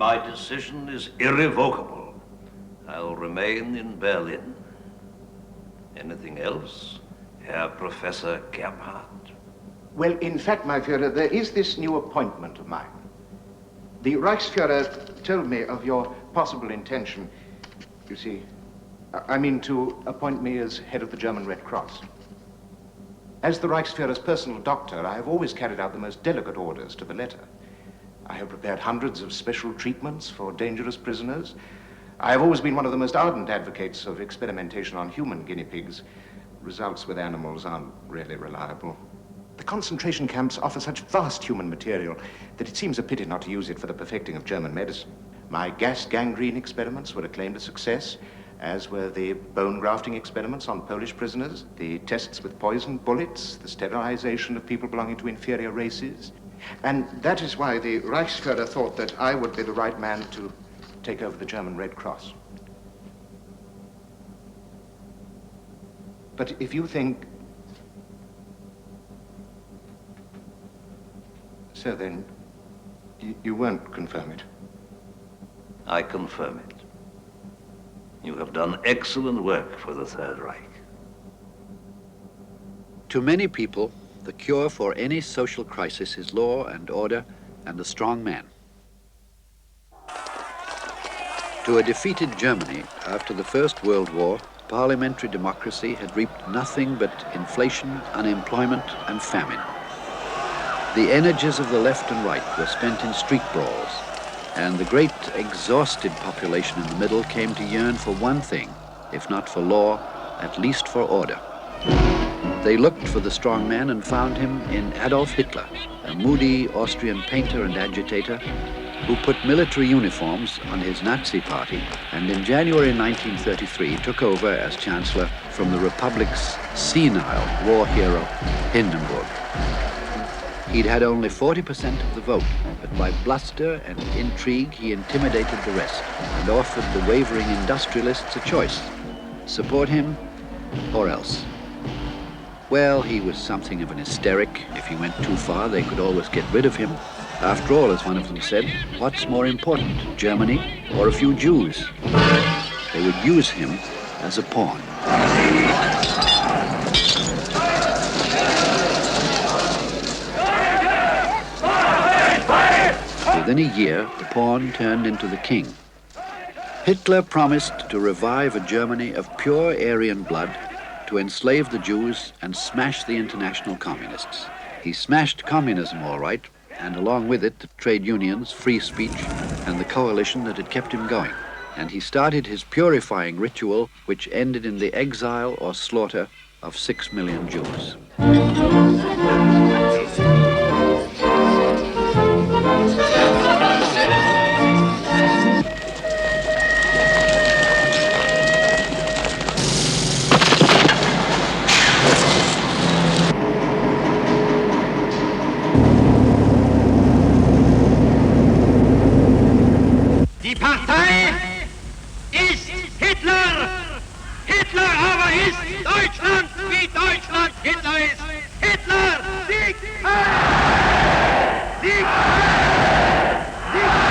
My decision is irrevocable. I'll remain in Berlin. Anything else, Herr Professor Gebhardt? Well, in fact, my Führer, there is this new appointment of mine. The Reichsführer told me of your possible intention. You see, I mean to appoint me as head of the German Red Cross. As the Reichsführer's personal doctor, I have always carried out the most delicate orders to the letter. I have prepared hundreds of special treatments for dangerous prisoners. I have always been one of the most ardent advocates of experimentation on human guinea pigs. Results with animals aren't really reliable. The concentration camps offer such vast human material that it seems a pity not to use it for the perfecting of German medicine. My gas gangrene experiments were acclaimed a success, as were the bone grafting experiments on Polish prisoners, the tests with poisoned bullets, the sterilization of people belonging to inferior races. And that is why the Reichsführer thought that I would be the right man to take over the German Red Cross. But if you think... So then, you won't confirm it? I confirm it. You have done excellent work for the Third Reich. To many people, the cure for any social crisis is law and order and the strong man. To a defeated Germany after the First World War, parliamentary democracy had reaped nothing but inflation, unemployment, and famine. The energies of the left and right were spent in street brawls, and the great exhausted population in the middle came to yearn for one thing, if not for law, at least for order. They looked for the strong man and found him in Adolf Hitler, a moody Austrian painter and agitator who put military uniforms on his Nazi party and in January 1933 took over as Chancellor from the Republic's senile war hero, Hindenburg. He'd had only 40% of the vote, but by bluster and intrigue he intimidated the rest and offered the wavering industrialists a choice: support him or else. Well, he was something of an hysteric. If he went too far, they could always get rid of him. After all, as one of them said, what's more important, Germany or a few Jews? They would use him as a pawn. Within a year, the pawn turned into the king. Hitler promised to revive a Germany of pure Aryan blood, to enslave the Jews and smash the international communists. He smashed communism all right, and along with it, the trade unions, free speech, and the coalition that had kept him going. And he started his purifying ritual, which ended in the exile or slaughter of 6 million Jews. Die Partei ist Hitler! Hitler aber ist Deutschland, wie Deutschland Hitler ist! Hitler siegt! Siegt! Siegt!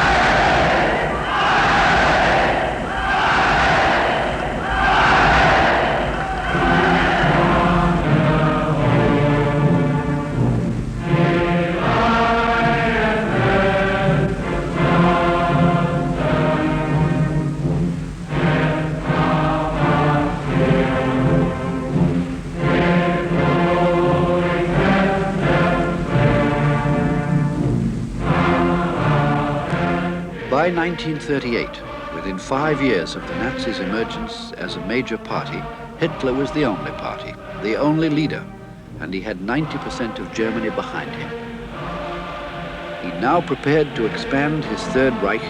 By 1938, within 5 years of the Nazis' emergence as a major party, Hitler was the only party, the only leader, and he had 90% of Germany behind him. He now prepared to expand his Third Reich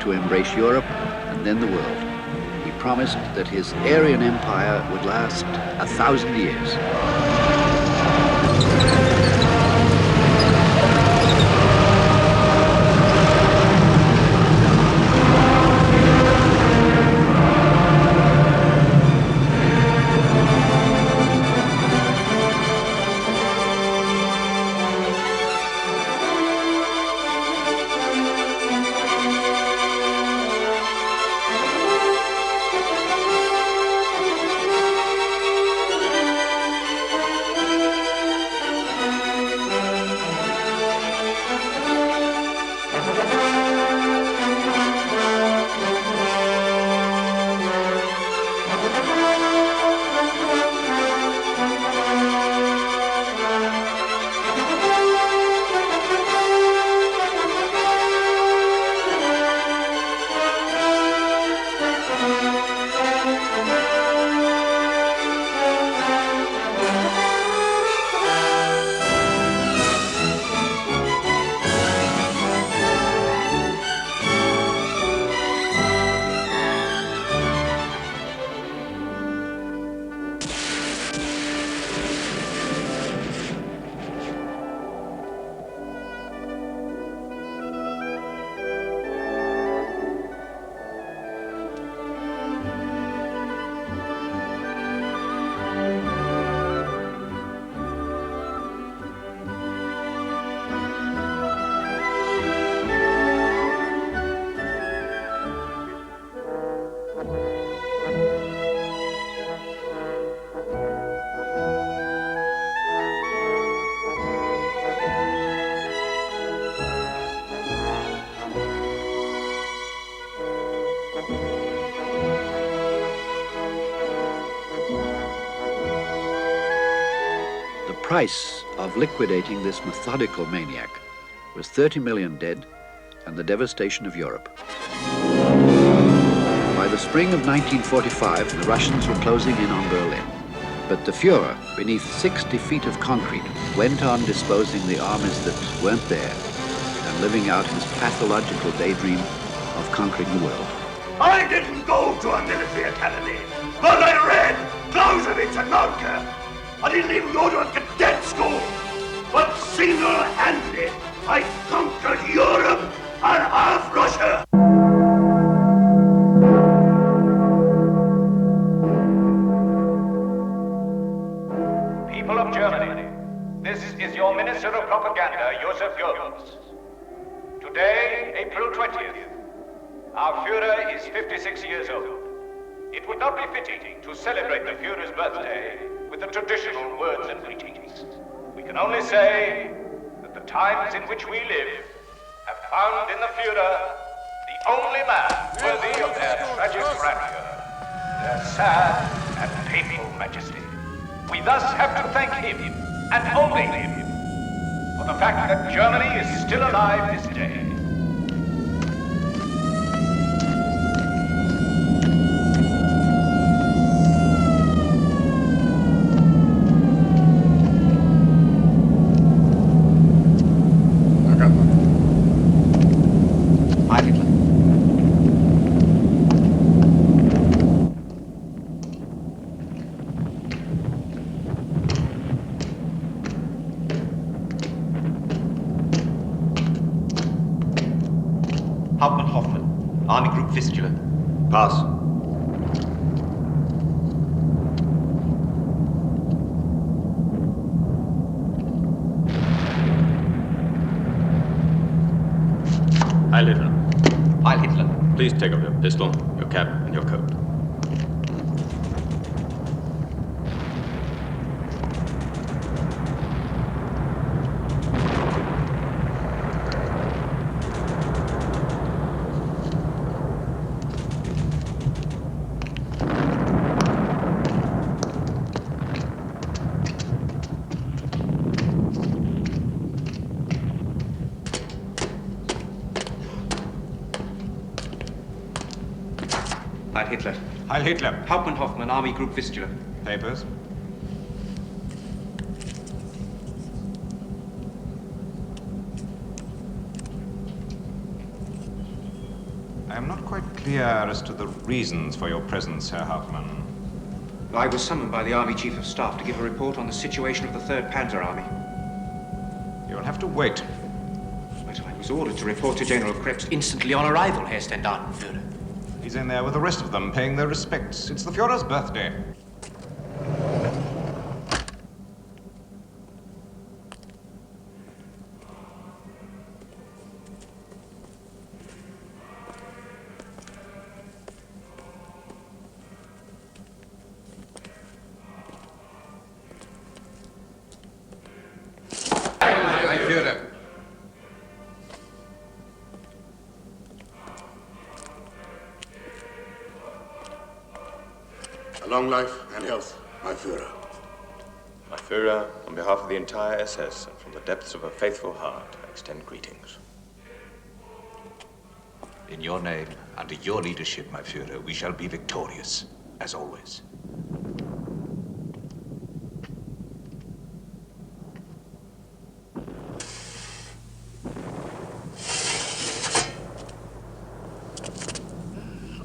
to embrace Europe and then the world. He promised that his Aryan Empire would last 1,000 years. price of liquidating this methodical maniac was 30 million dead and the devastation of Europe. By the spring of 1945, the Russians were closing in on Berlin. But the Führer, beneath 60 feet of concrete, went on disposing the armies that weren't there and living out his pathological daydream of conquering the world. I didn't go to a military academy, but I read Clausewitz and Marker. I didn't even go to a cadet school, but single-handedly, I conquered Europe and half Russia. People of Germany, this is your Minister of Propaganda, Joseph Goebbels. Today, April 20th, our Führer is 56 years old. It would not be fitting to celebrate the Führer's birthday with the traditional words and greetings. We can only say that the times in which we live have found in the Führer the only man worthy of their tragic grandeur, their sad and painful majesty. We thus have to thank him, and only him, for the fact that Germany is still alive this day. Army Group Fistula. Pass. Heil Hitler. Heil Hitler. Please take off your pistol, your cap, and your coat. Heil Hitler. Heil Hitler. Hauptmann Hoffmann, Army Group Vistula. Papers? I am not quite clear as to the reasons for your presence, Herr Hauptmann. I was summoned by the Army Chief of Staff to give a report on the situation of the 3rd Panzer Army. You'll have to wait. But I was ordered to report to General Krebs instantly on arrival, Herr Standartenführer. He's in there with the rest of them, paying their respects. It's the Führer's birthday. Mein Führer. Long life and health, my Führer. My Führer, on behalf of the entire SS and from the depths of a faithful heart, I extend greetings. In your name, under your leadership, my Führer, we shall be victorious, as always.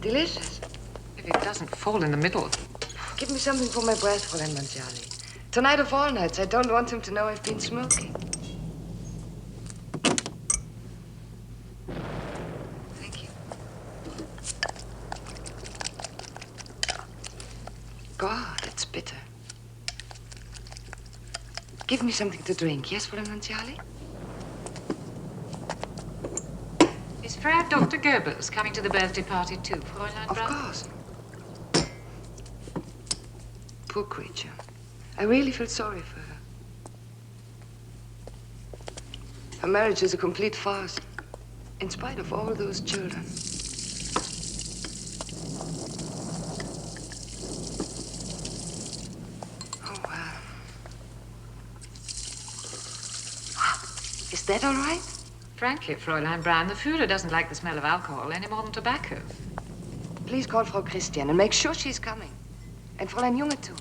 Delicious. If it doesn't fall in the middle. Give me something for my breath, Fräulein Manziali. Tonight of all nights, I don't want him to know I've been smoking. Thank you. God, it's bitter. Give me something to drink, yes, Fräulein Manziali? Is Frau Dr. Goebbels coming to the birthday party too, Fräulein Of Braun? course. Poor creature. I really feel sorry for her. Her marriage is a complete farce, in spite of all those children. Oh, well. that all right? Frankly, Fräulein Brown, the Führer doesn't like the smell of alcohol any more than tobacco. Please call Frau Christian and make sure she's coming. And Fräulein Junge, too.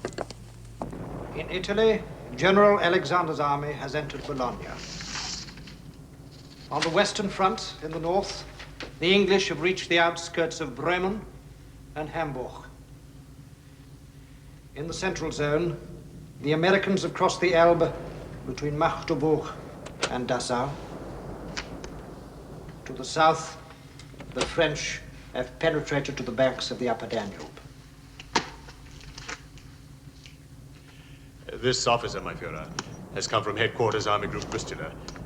In Italy, General Alexander's army has entered Bologna. On the Western Front, in the north, the English have reached the outskirts of Bremen and Hamburg. In the central zone, the Americans have crossed the Elbe between Magdeburg and Dessau. To the south, the French have penetrated to the banks of the upper Danube. This officer, my Führer, has come from Headquarters Army Group Bristol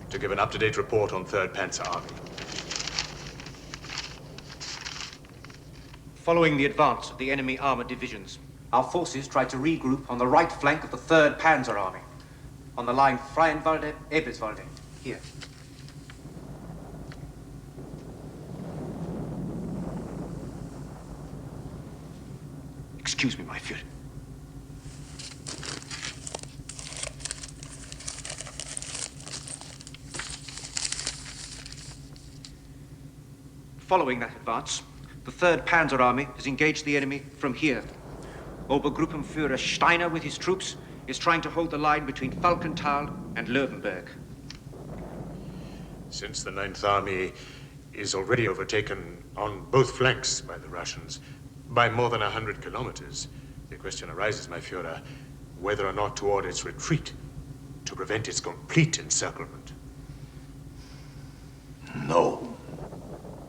to give an up-to-date report on 3rd Panzer Army. Following the advance of the enemy armored divisions, our forces tried to regroup on the right flank of the 3rd Panzer Army, on the line Freienwalde-Eberswalde, here. Excuse me, my Führer. Following that advance, the 3rd Panzer Army has engaged the enemy from here. Obergruppenführer Steiner with his troops is trying to hold the line between Falkenthal and Löwenberg. Since the 9th Army is already overtaken on both flanks by the Russians by more than 100 kilometers, the question arises, my Führer, whether or not to order its retreat to prevent its complete encirclement. No.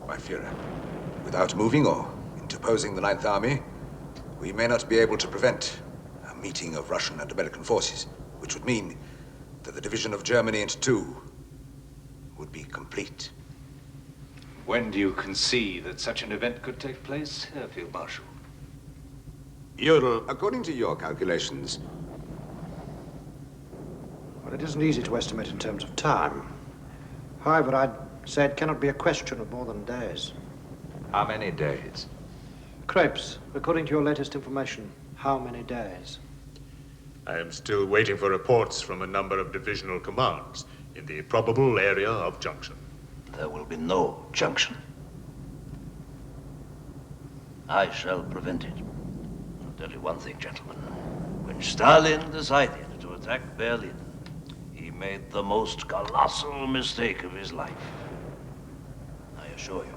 My Führer, without moving or interposing the 9th Army, we may not be able to prevent a meeting of Russian and American forces, which would mean that the division of Germany into two would be complete. When do you conceive that such an event could take place, Herr Field Marshal? Jodl, according to your calculations... Well, it isn't easy to estimate in terms of time. However, I'd say it cannot be a question of more than days. How many days? Crepes, according to your latest information, how many days? I am still waiting for reports from a number of divisional commands in the probable area of junction. There will be no junction. I shall prevent it. I'll tell you one thing, gentlemen. When Stalin decided to attack Berlin, he made the most colossal mistake of his life. I assure you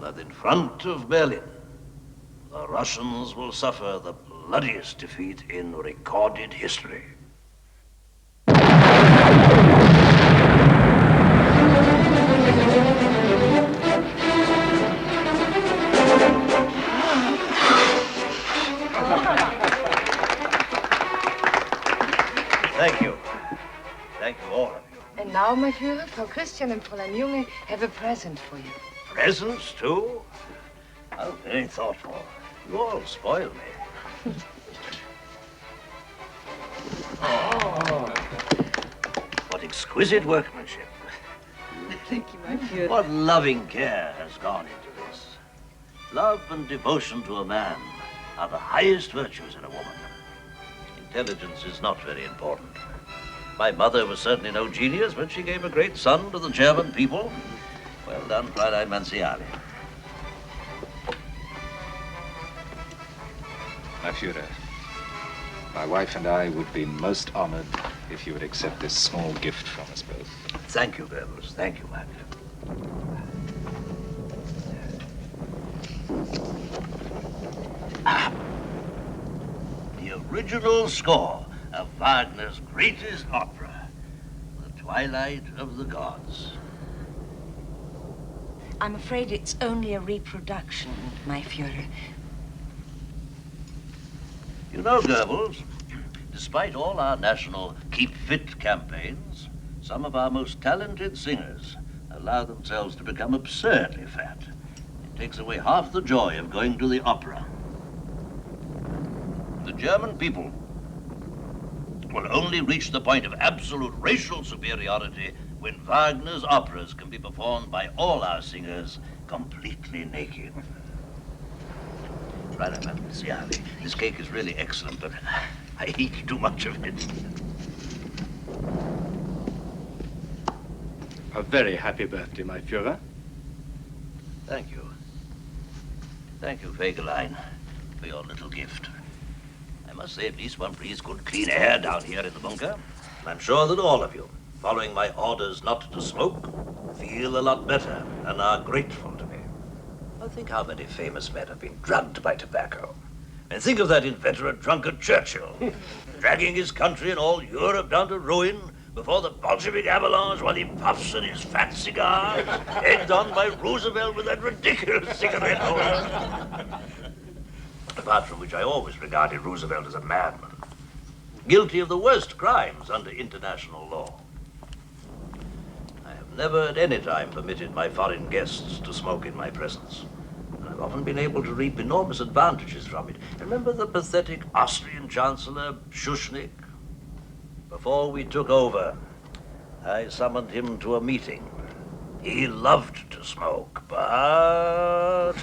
that in front of Berlin, the Russians will suffer the bloodiest defeat in recorded history. Thank you. Thank you, all of you. And now, my Führer, Frau Christian and Fräulein Junge have a present for you. Presents, too? How very thoughtful. You all spoil me. Oh, what exquisite workmanship. Thank you, my Führer. What loving care has gone into this. Love and devotion to a man are the highest virtues in a woman. Intelligence is not very important. My mother was certainly no genius, but she gave a great son to the German people. Well done, Fräulein Manziali. My Führer, my wife and I would be most honored if you would accept this small gift from us both. Thank you, Goebbels. Thank you, Mac. The original score of Wagner's greatest opera, The Twilight of the Gods. I'm afraid it's only a reproduction, my Führer. You know, Goebbels, despite all our national Keep Fit campaigns, some of our most talented singers allow themselves to become absurdly fat. It takes away half the joy of going to the opera. The German people will only reach the point of absolute racial superiority when Wagner's operas can be performed by all our singers completely naked. Right, Manziali. This cake is really excellent, but I eat too much of it. A very happy birthday, my Führer. Thank you. Thank you, Fegelein, for your little gift. I must say, at least one breathes good, clean air down here in the bunker. I'm sure that all of you, following my orders not to smoke, feel a lot better and are grateful to me. Well, think how many famous men have been drugged by tobacco. And think of that inveterate drunkard Churchill, dragging his country and all Europe down to ruin before the Bolshevik avalanche while he puffs at his fat cigars, egged on by Roosevelt with that ridiculous cigarette holder. Apart from which I always regarded Roosevelt as a madman, guilty of the worst crimes under international law. I have never at any time permitted my foreign guests to smoke in my presence. And I've often been able to reap enormous advantages from it. Remember the pathetic Austrian Chancellor, Schuschnigg? Before we took over, I summoned him to a meeting. He loved to smoke, but...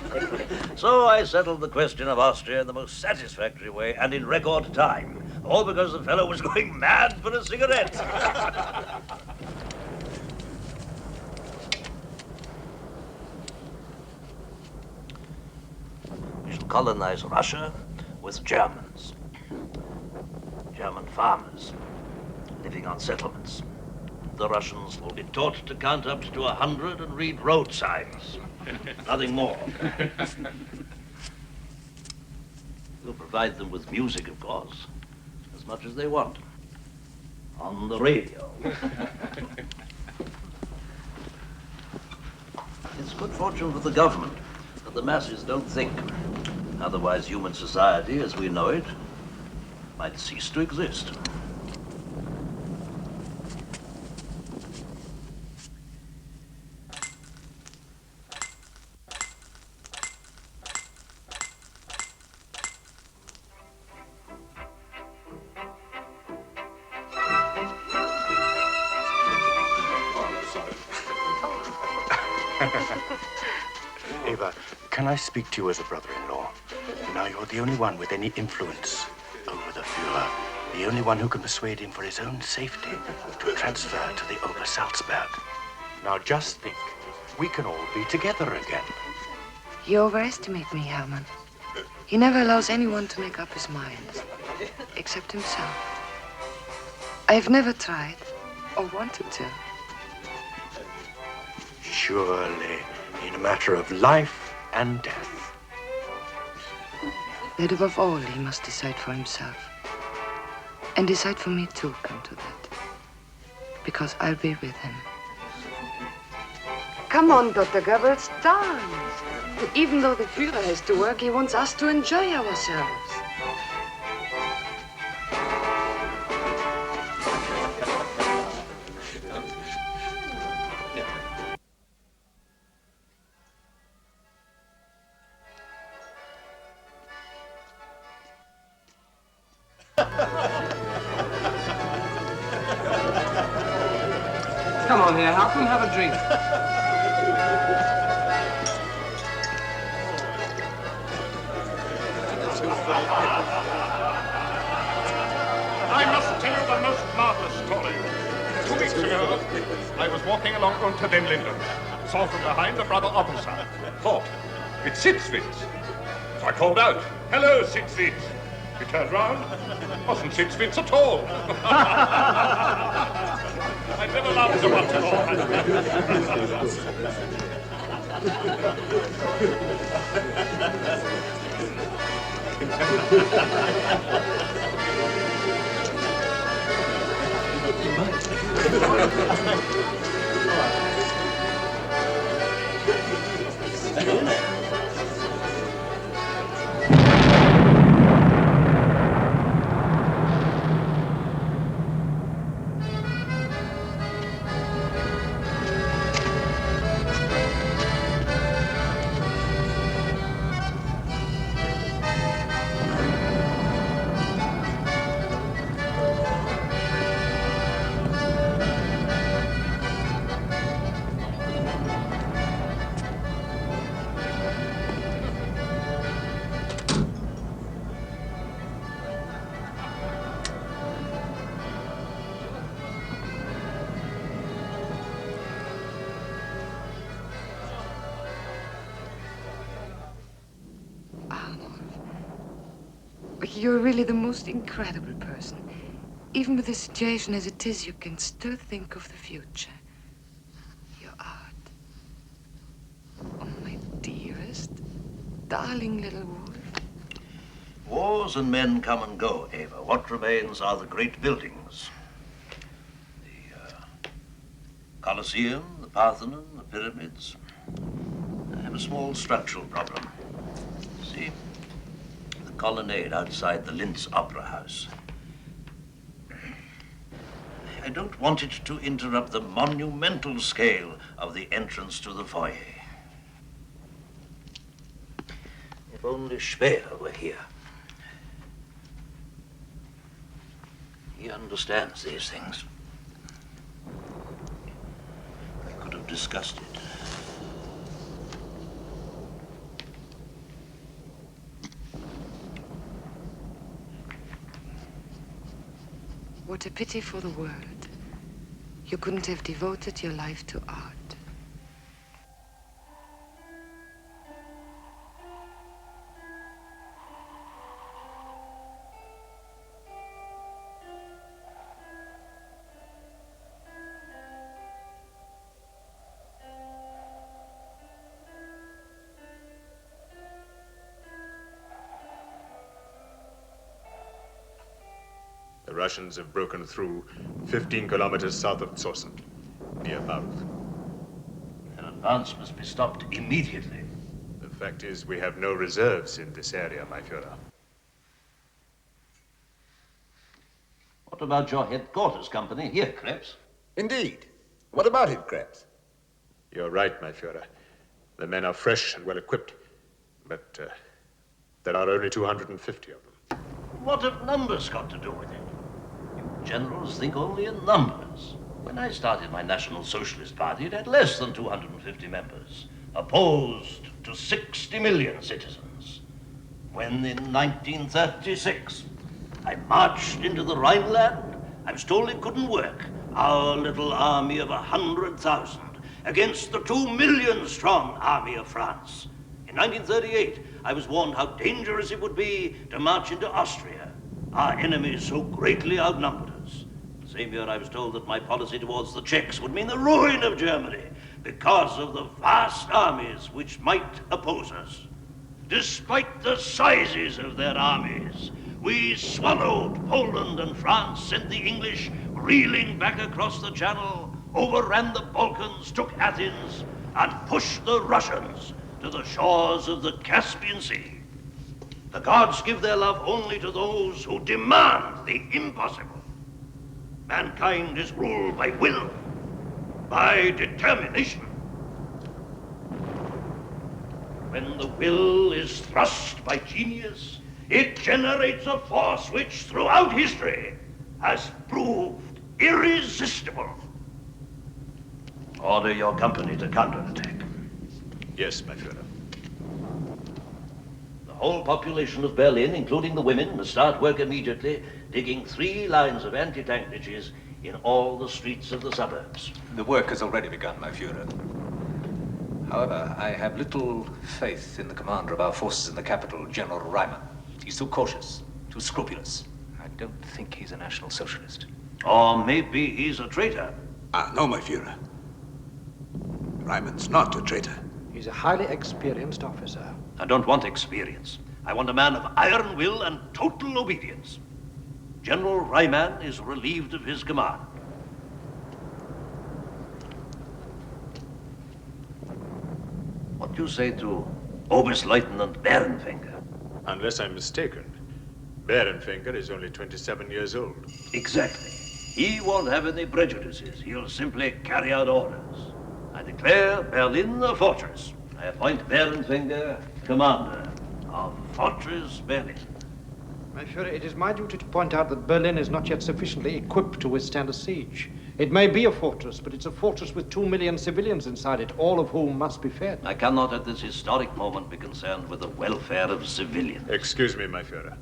So I settled the question of Austria in the most satisfactory way and in record time. All because the fellow was going mad for a cigarette. We shall colonize Russia with Germans. German farmers living on settlements. The Russians will be taught to count up to 100 and read road signs. Nothing more. We'll provide them with music, of course, as much as they want. On the radio. It's good fortune for the government that the masses don't think. Otherwise, human society, as we know it, might cease to exist. Eva, can I speak to you as a brother-in-law? Now, you're the only one with any influence over the Führer. The only one who can persuade him for his own safety to transfer to the Obersalzberg. Now, just think, we can all be together again. You overestimate me, Hermann. He never allows anyone to make up his mind, except himself. I've never tried or wanted to. Surely, in a matter of life and death. That above all, he must decide for himself. And decide for me too, come to that. Because I'll be with him. Come on, Dr. Goebbels, dance. Even though the Führer has to work, he wants us to enjoy ourselves. Come on here, Hauptmann, have a drink. I must tell you the most marvelous story. 2 weeks ago, I was walking along Unter den Linden, saw from behind a brother officer. Thought, it's Sitzwitz. So I called out, "Hello, Sitzwitz." He turned round, wasn't Sitzwitz at all. I never laughed so much You're really the most incredible person. Even with the situation as it is, you can still think of the future. Your art. Oh, my dearest, darling little wolf. Wars and men come and go, Ava. What remains are the great buildings. The Colosseum, the Parthenon, the pyramids. I have a small structural problem. See? The colonnade outside the Linz Opera House. I don't want it to interrupt the monumental scale of the entrance to the foyer. If only Speer were here. He understands these things. We could have discussed it. What a pity for the world. You couldn't have devoted your life to art. The Russians have broken through 15 kilometers south of Zossen, near Baruth. Their advance must be stopped immediately. The fact is, we have no reserves in this area, my Führer. What about your headquarters company here, Krebs? Indeed. What about it, Krebs? You're right, my Führer. The men are fresh and well equipped, but there are only 250 of them. What have numbers got to do with it? You generals think only in numbers. When I started my National Socialist Party, it had less than 250 members, opposed to 60 million citizens. When in 1936, I marched into the Rhineland, I was told it couldn't work. Our little army of 100,000 against the 2 million strong army of France. In 1938, I was warned how dangerous it would be to march into Austria. Our enemies so greatly outnumbered us. The same year, I was told that my policy towards the Czechs would mean the ruin of Germany because of the vast armies which might oppose us. Despite the sizes of their armies, we swallowed Poland and France, sent the English reeling back across the Channel, overran the Balkans, took Athens, and pushed the Russians to the shores of the Caspian Sea. The gods give their love only to those who demand the impossible. Mankind is ruled by will, by determination. When the will is thrust by genius, it generates a force which throughout history has proved irresistible. Order your company to counterattack. Yes, my Führer. The whole population of Berlin, including the women, must start work immediately, digging 3 lines of anti-tank ditches in all the streets of the suburbs. The work has already begun, my Führer. However, I have little faith in the commander of our forces in the capital, General Reimann. He's too cautious, too scrupulous. I don't think he's a National Socialist. Or maybe he's a traitor. No, my Führer. Reimann's not a traitor. He's a highly experienced officer. I don't want experience. I want a man of iron will and total obedience. General Reimann is relieved of his command. What do you say to Oberstleutnant Bärenfänger? Unless I'm mistaken, Bärenfänger is only 27 years old. Exactly. He won't have any prejudices. He'll simply carry out orders. I declare Berlin a fortress. I appoint Bärenfänger commander of Fortress Berlin. My Führer, it is my duty to point out that Berlin is not yet sufficiently equipped to withstand a siege. It may be a fortress, but it's a fortress with 2 million civilians inside it, all of whom must be fed. I cannot at this historic moment be concerned with the welfare of civilians. Excuse me, my Führer.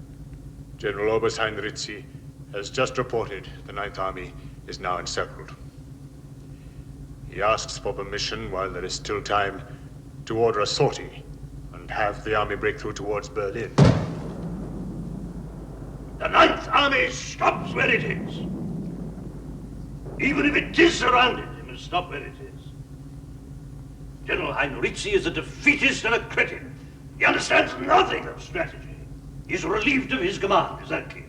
General Oberst Heinrizi has just reported the Ninth Army is now encircled. He asks for permission, while there is still time, to order a sortie and have the army break through towards Berlin. The Ninth Army stops where it is. Even if it is surrounded, it must stop where it is. General Heinrici is a defeatist and a critic. He understands nothing of strategy. He's relieved of his command, is that clear?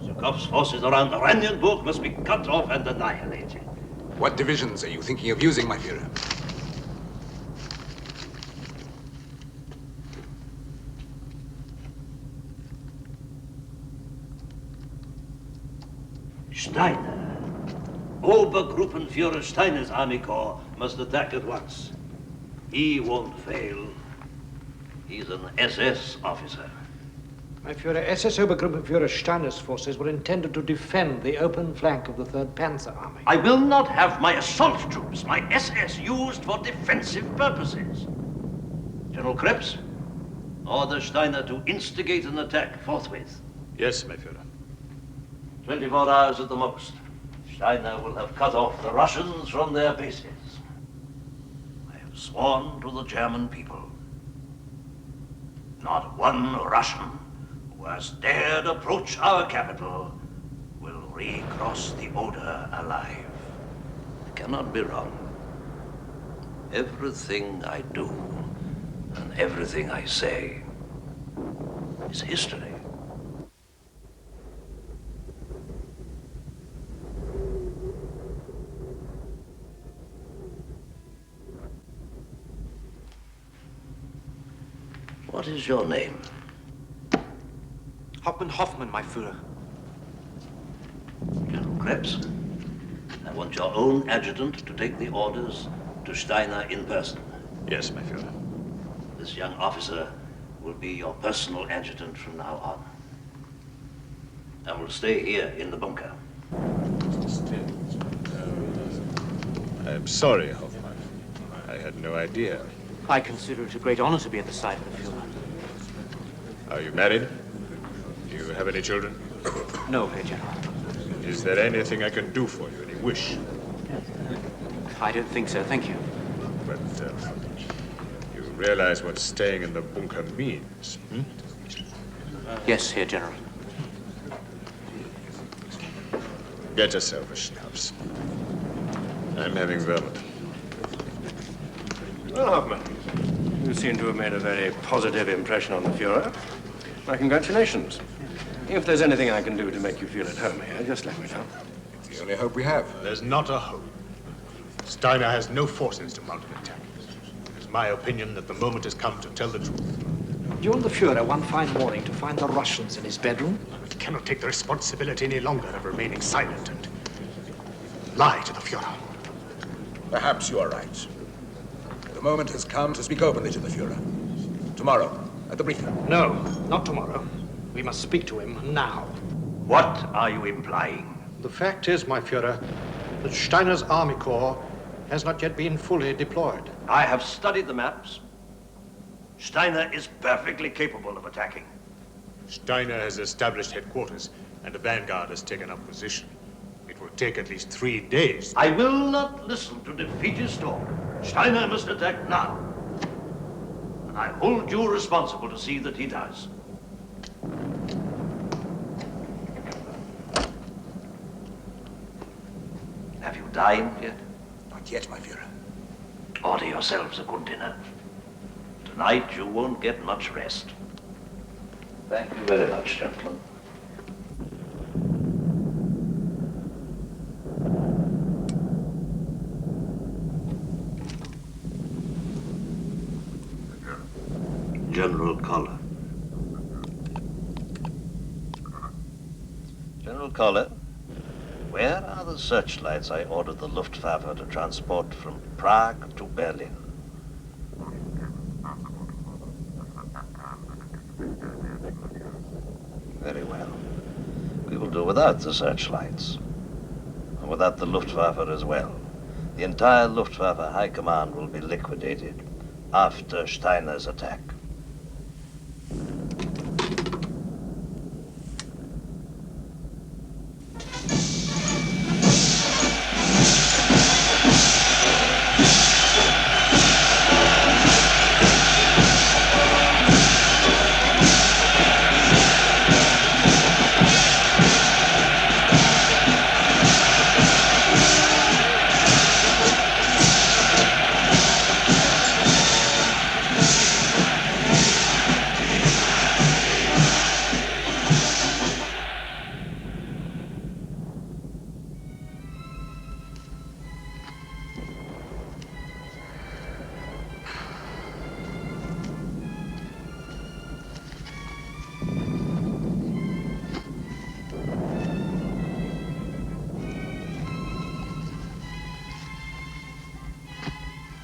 Zhukov's forces around the Oranienburg must be cut off and annihilated. What divisions are you thinking of using, my Führer? Steiner. Obergruppenführer Steiner's army corps must attack at once. He won't fail. He's an SS officer. My Führer, SS Obergruppenführer Steiner's forces were intended to defend the open flank of the 3rd Panzer Army. I will not have my assault troops, my SS, used for defensive purposes. General Krebs, order Steiner to instigate an attack forthwith. Yes, my Führer. 24 hours at the most. Steiner will have cut off the Russians from their bases. I have sworn to the German people. Not one Russian who has dared approach our capital will recross the Oder alive. I cannot be wrong. Everything I do and everything I say is history. What is your name? Hauptmann Hoffmann, my Führer. General Krebs, I want your own adjutant to take the orders to Steiner in person. Yes, my Führer. This young officer will be your personal adjutant from now on. And will stay here in the bunker. I'm sorry, Hoffmann. I had no idea. I consider it a great honor to be at the side of the Führer. Are you married? Do you have any children? No, Herr General. Is there anything I can do for you? Any wish? I don't think so, thank you. But you realize what staying in the bunker means, hmm? Yes, Herr General. Get yourself a schnapps. I'm having vermouth. Well, Hoffmann, you seem to have made a very positive impression on the Führer. My congratulations. If there's anything I can do to make you feel at home here, just let me know. It's the only hope we have. There's not a hope. Steiner has no forces to mount an attack. It's my opinion that the moment has come to tell the truth. You and the Führer one fine morning to find the Russians in his bedroom? I cannot take the responsibility any longer of remaining silent and lie to the Führer. Perhaps you are right. The moment has come to speak openly to the Führer. Tomorrow, at the briefing. No, not tomorrow. We must speak to him now. What are you implying? The fact is, my Führer, that Steiner's army corps has not yet been fully deployed. I have studied the maps. Steiner is perfectly capable of attacking. Steiner has established headquarters, and the vanguard has taken up position. It will take at least 3 days. I will not listen to defeatist talk. Steiner must attack now. And I hold you responsible to see that he does. Have you dined yet? Not yet, my Führer. Order yourselves a good dinner. Tonight you won't get much rest. Thank you very much, gentlemen. General Koller. General Koller, where are the searchlights I ordered the Luftwaffe to transport from Prague to Berlin? Very well. We will do without the searchlights. And without the Luftwaffe as well. The entire Luftwaffe High Command will be liquidated after Steiner's attack.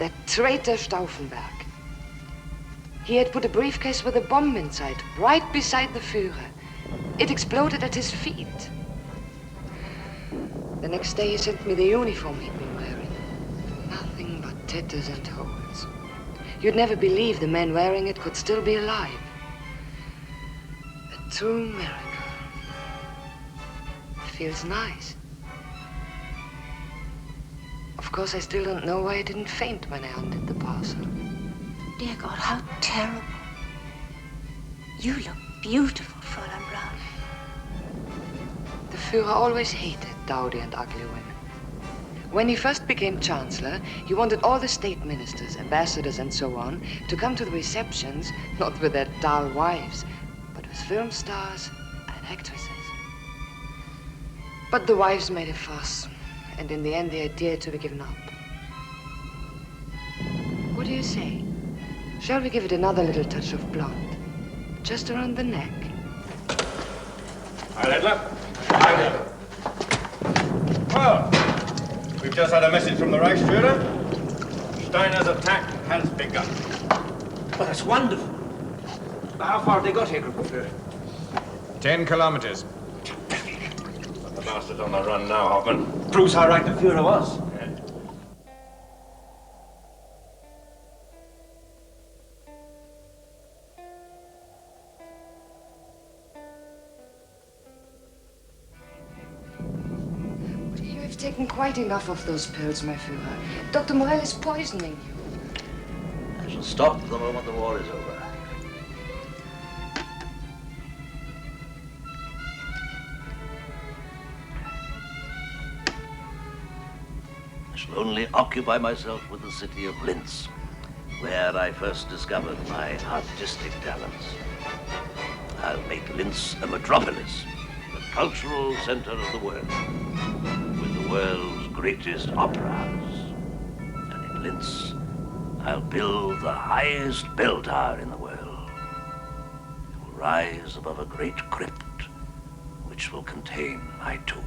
That traitor Stauffenberg. He had put a briefcase with a bomb inside, right beside the Führer. It exploded at his feet. The next day he sent me the uniform he'd been wearing. Nothing but tatters and holes. You'd never believe the man wearing it could still be alive. A true miracle. It feels nice. Of course, I still don't know why I didn't faint when I undid the parcel. Dear God, how terrible. You look beautiful, Fräulein Braun. The Führer always hated dowdy and ugly women. When he first became Chancellor, he wanted all the state ministers, ambassadors, and so on to come to the receptions, not with their dull wives, but with film stars and actresses. But the wives made a fuss, and in the end the idea had to be given up. What do you say? Shall we give it another little touch of blonde? Just around the neck? Heil Hitler. Heil Hitler. Well, we've just had a message from the Reichsführer. Steiner's attack has begun. Well, that's wonderful. How far have they got here, Gruppenführer? 10 kilometers. But the bastard's on the run now, Hoffman. Proves how right the Führer was. Taken quite enough of those pills, my Führer. Dr. Morell is poisoning you. I shall stop the moment the war is over. I shall only occupy myself with the city of Linz, where I first discovered my artistic talents. I'll make Linz a metropolis, the cultural center of the world. World's greatest operas. And in Linz, I'll build the highest bell tower in the world. It will rise above a great crypt, which will contain my tomb.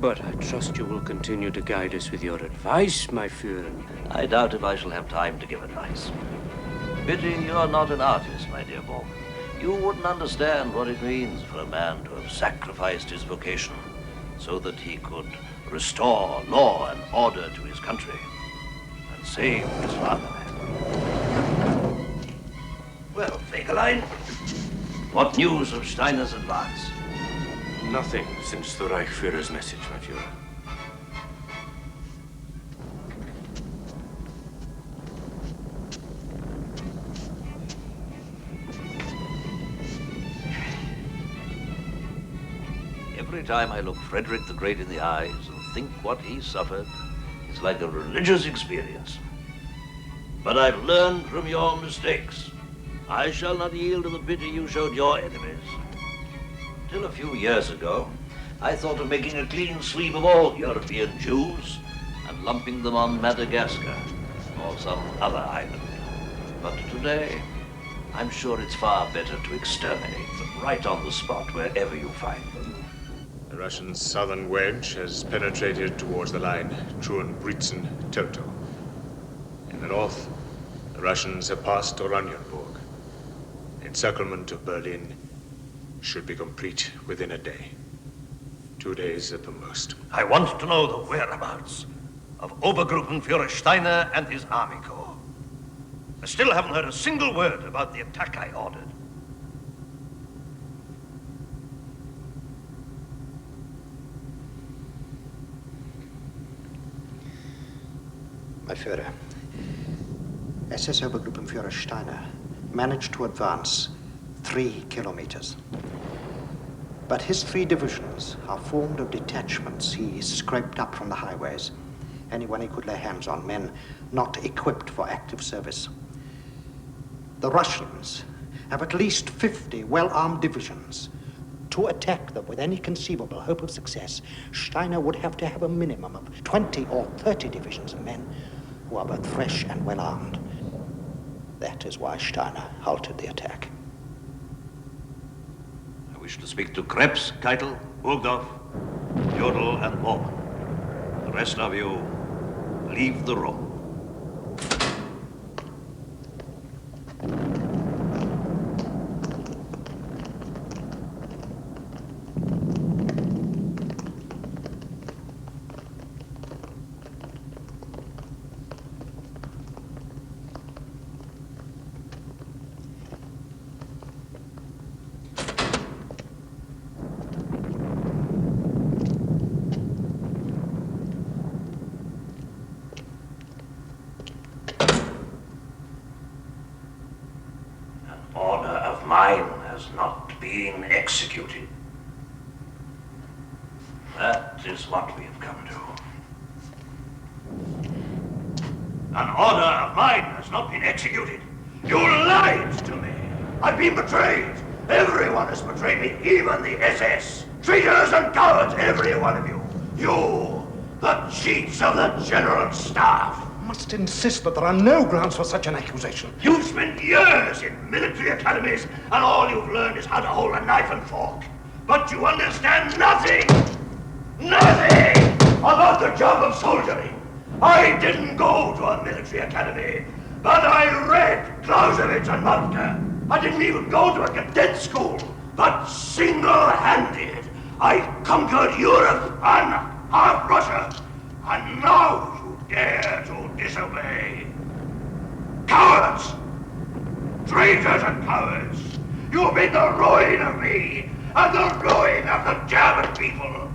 But I trust you will continue to guide us with your advice, my Führer. I doubt if I shall have time to give advice. Pity you're not an artist, my dear Borg. You wouldn't understand what it means for a man to have sacrificed his vocation so that he could restore law and order to his country and save his fatherland. Well, Fegelein, what news of Steiner's advance? Nothing since the Reichsführer's message, my Führer. Every time I look Frederick the Great in the eyes and think what he suffered, it's like a religious experience. But I've learned from your mistakes. I shall not yield to the pity you showed your enemies. Till a few years ago, I thought of making a clean sweep of all European Jews and lumping them on Madagascar or some other island. But today, I'm sure it's far better to exterminate them right on the spot wherever you find them. The Russian southern wedge has penetrated towards the line Truhen-Britzen-Teltow. In the north, the Russians have passed Oranienburg. Encirclement of Berlin should be complete within a day. 2 days at the most. I want to know the whereabouts of Obergruppenführer Steiner and his army corps. I still haven't heard a single word about the attack I ordered. My Führer, SS Obergruppenführer Steiner managed to advance 3 kilometers. But his 3 divisions are formed of detachments he scraped up from the highways. Anyone he could lay hands on, men not equipped for active service. The Russians have at least 50 well-armed divisions. To attack them with any conceivable hope of success, Steiner would have to have a minimum of 20 or 30 divisions of men who are both fresh and well-armed. That is why Steiner halted the attack. I wish to speak to Krebs, Keitel, Burgdorf, Jodl, and Bormann. The rest of you, leave the room. being executed. That is what we have come to. An order of mine has not been executed. You lied to me. I've been betrayed. Everyone has betrayed me, even the SS. Traitors and cowards, every one of you. You, the chiefs of the General Staff. Must insist that there are no grounds for such an accusation. You've spent years in military academies, and all you've learned is how to hold a knife and fork. But you understand nothing about the job of soldiering. I didn't go to a military academy, but I read Clausewitz and Moltke. I didn't even go to a cadet school, but single-handed, I conquered Europe and half Russia. And now you dare to disobey. Cowards! Traitors and cowards! You've been the ruin of me and the ruin of the German people.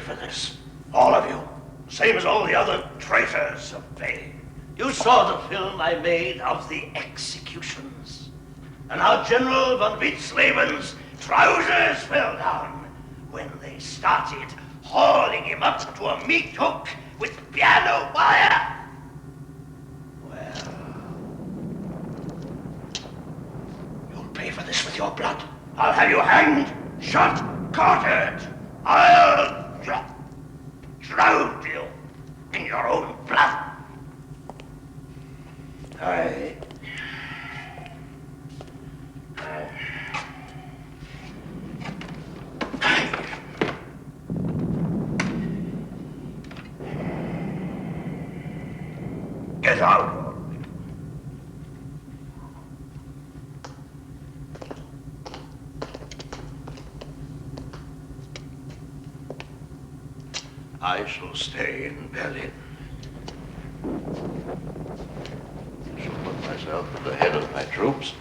For this, all of you, same as all the other traitors of Spain. You saw the film I made of the executions, and how General von Witzleben's trousers fell down when they started hauling him up to a meat hook with piano wire. Well, you'll pay for this with your blood. I'll have you hanged, shot, quartered. I'll drown you in your own blood. Get out. I shall stay in Berlin. I shall put myself at the head of my troops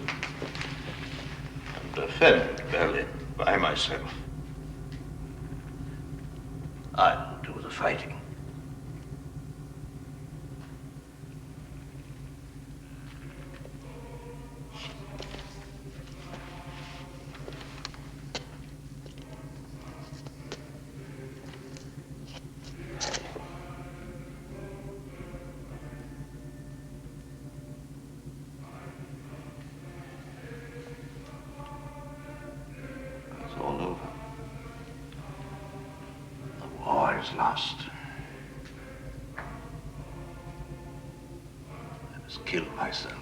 and defend Berlin by myself. I'll do the fighting. Lost. I must kill myself.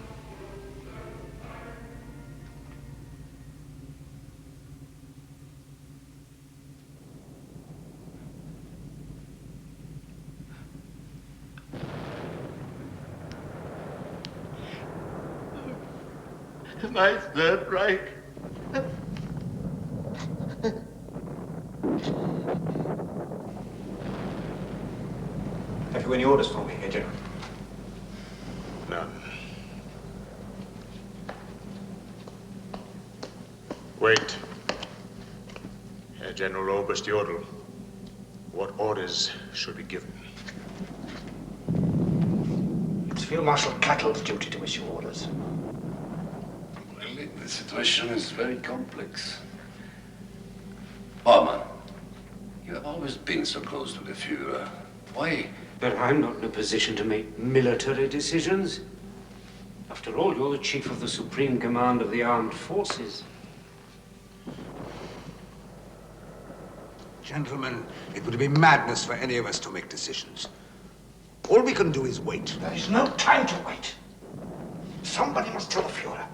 My Third Reich. Have you any orders for me, Herr General? None. Wait. Herr General Oberstjodl, what orders should be given? It's Field Marshal Cattle's duty to issue orders. Well, the situation is very complex. Bormann, you have always been so close to the Führer. Why? But I'm not in a position to make military decisions. After all, you're the chief of the Supreme Command of the Armed Forces. Gentlemen, it would be madness for any of us to make decisions. All we can do is wait. There is no time to wait. Somebody must tell the Führer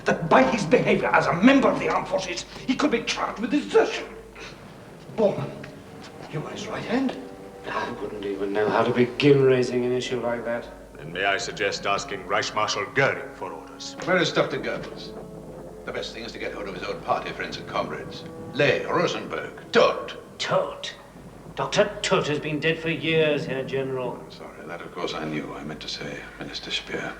that by his behavior as a member of the Armed Forces, he could be charged with desertion. Bormann, you are his right hand. I wouldn't even know how to begin raising an issue like that. Then may I suggest asking Reich Marshal Goering for orders? Where is Dr. Goebbels? The best thing is to get hold of his own party friends and comrades. Ley, Rosenberg, Todt. Todt? Dr. Tutt has been dead for years, Herr General. I'm sorry. That, of course, I knew. I meant to say Minister Speer.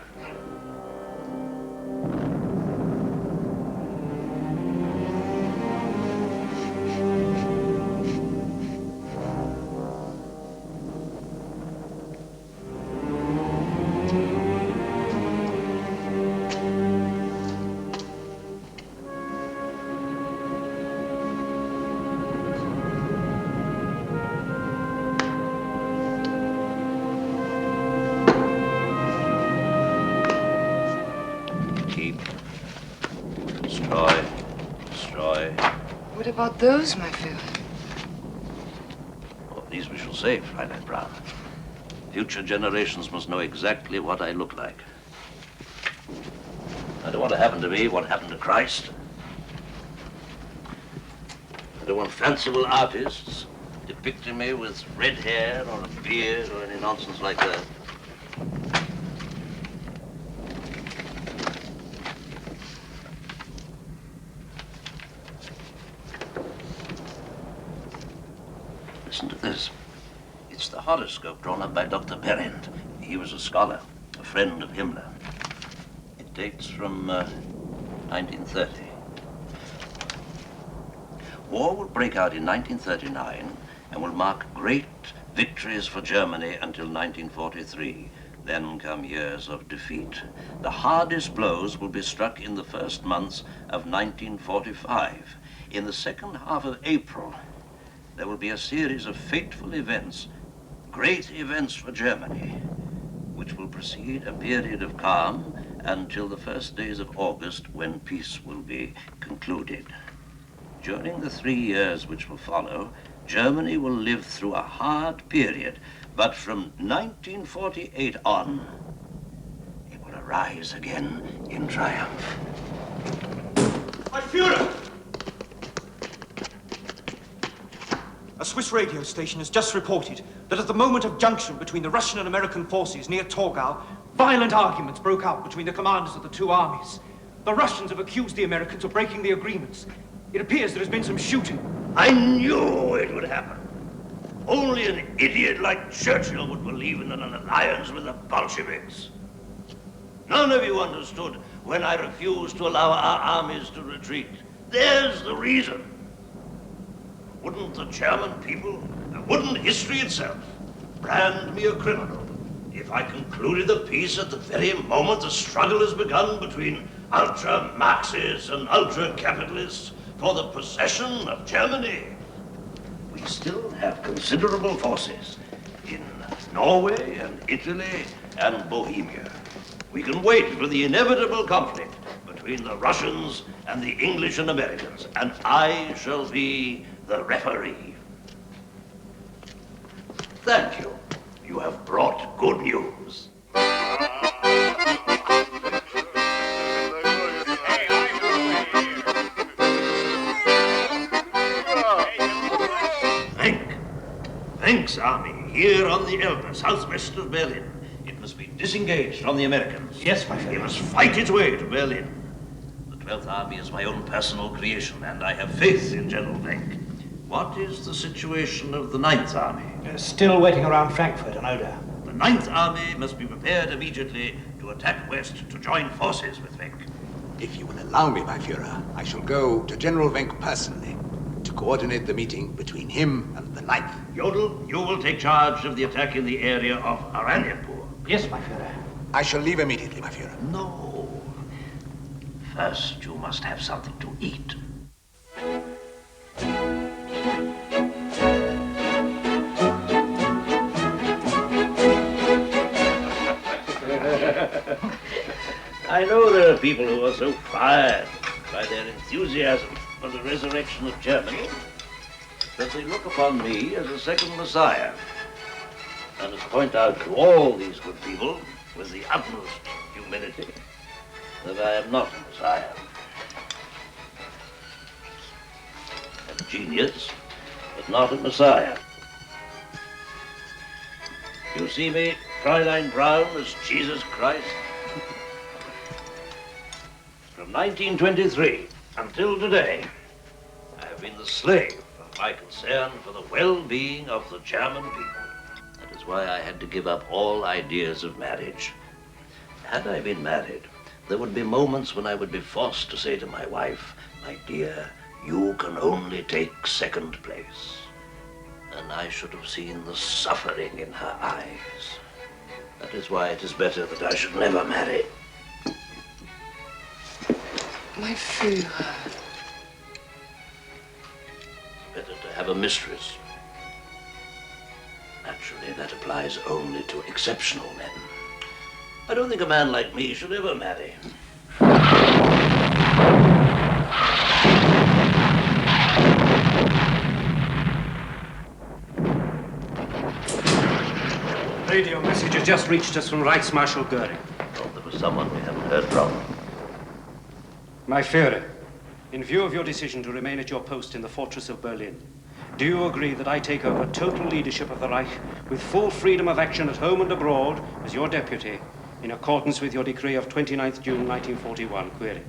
What about those, my Führer? Oh, these we shall save, Fräulein Brown. Future generations must know exactly what I look like. I don't want to happen to me what happened to Christ. I don't want fanciful artists depicting me with red hair or a beard or any nonsense like that. Listen to this. It's the horoscope drawn up by Dr. Berendt. He was a scholar, a friend of Himmler. It dates from 1930. War will break out in 1939 and will mark great victories for Germany until 1943. Then come years of defeat. The hardest blows will be struck in the first months of 1945. In the second half of April, there will be a series of fateful events, great events for Germany, which will precede a period of calm until the first days of August, when peace will be concluded. During the 3 years which will follow, Germany will live through a hard period, but from 1948 on, it will arise again in triumph. My Führer! A Swiss radio station has just reported that at the moment of junction between the Russian and American forces near Torgau, violent arguments broke out between the commanders of the two armies. The Russians have accused the Americans of breaking the agreements. It appears there has been some shooting. I knew it would happen. Only an idiot like Churchill would believe in an alliance with the Bolsheviks. None of you understood when I refused to allow our armies to retreat. There's the reason. Wouldn't the German people, wouldn't history itself, brand me a criminal if I concluded the peace at the very moment the struggle has begun between ultra-Marxists and ultra-capitalists for the possession of Germany? We still have considerable forces in Norway and Italy and Bohemia. We can wait for the inevitable conflict between the Russians and the English and Americans, and I shall be the referee. Thank you. You have brought good news. Thanks, Army, here on the Elbe, southwest of Berlin. It must be disengaged from the Americans. Yes, my friend. It must fight its way to Berlin. The 12th Army is my own personal creation, and I have faith in General Wenck. What is the situation of the 9th Army? Still waiting around Frankfurt and Oder. The 9th Army must be prepared immediately to attack west to join forces with Wenck. If you will allow me, my Führer, I shall go to General Wenck personally to coordinate the meeting between him and the 9th. Jodl, you will take charge of the attack in the area of Oranienburg. Yes, my Führer. I shall leave immediately, my Führer. No. First, you must have something to eat. I know there are people who are so fired by their enthusiasm for the resurrection of Germany that they look upon me as a second Messiah. And to point out to all these good people, with the utmost humility, that I am not a Messiah. A genius, but not a Messiah. You see me, Fräulein Brown, as Jesus Christ? From 1923 until today, I have been the slave of my concern for the well-being of the German people. That is why I had to give up all ideas of marriage. Had I been married, there would be moments when I would be forced to say to my wife, "My dear, you can only take second place." And I should have seen the suffering in her eyes. That is why it is better that I should never marry. My Führer. Better to have a mistress. Naturally, that applies only to exceptional men. I don't think a man like me should ever marry. Radio message has just reached us from Reichsmarshal Goering. Oh, there was someone we haven't heard from. My Führer, in view of your decision to remain at your post in the fortress of Berlin, do you agree that I take over total leadership of the Reich with full freedom of action at home and abroad as your deputy, in accordance with your decree of 29th June 1941? Query.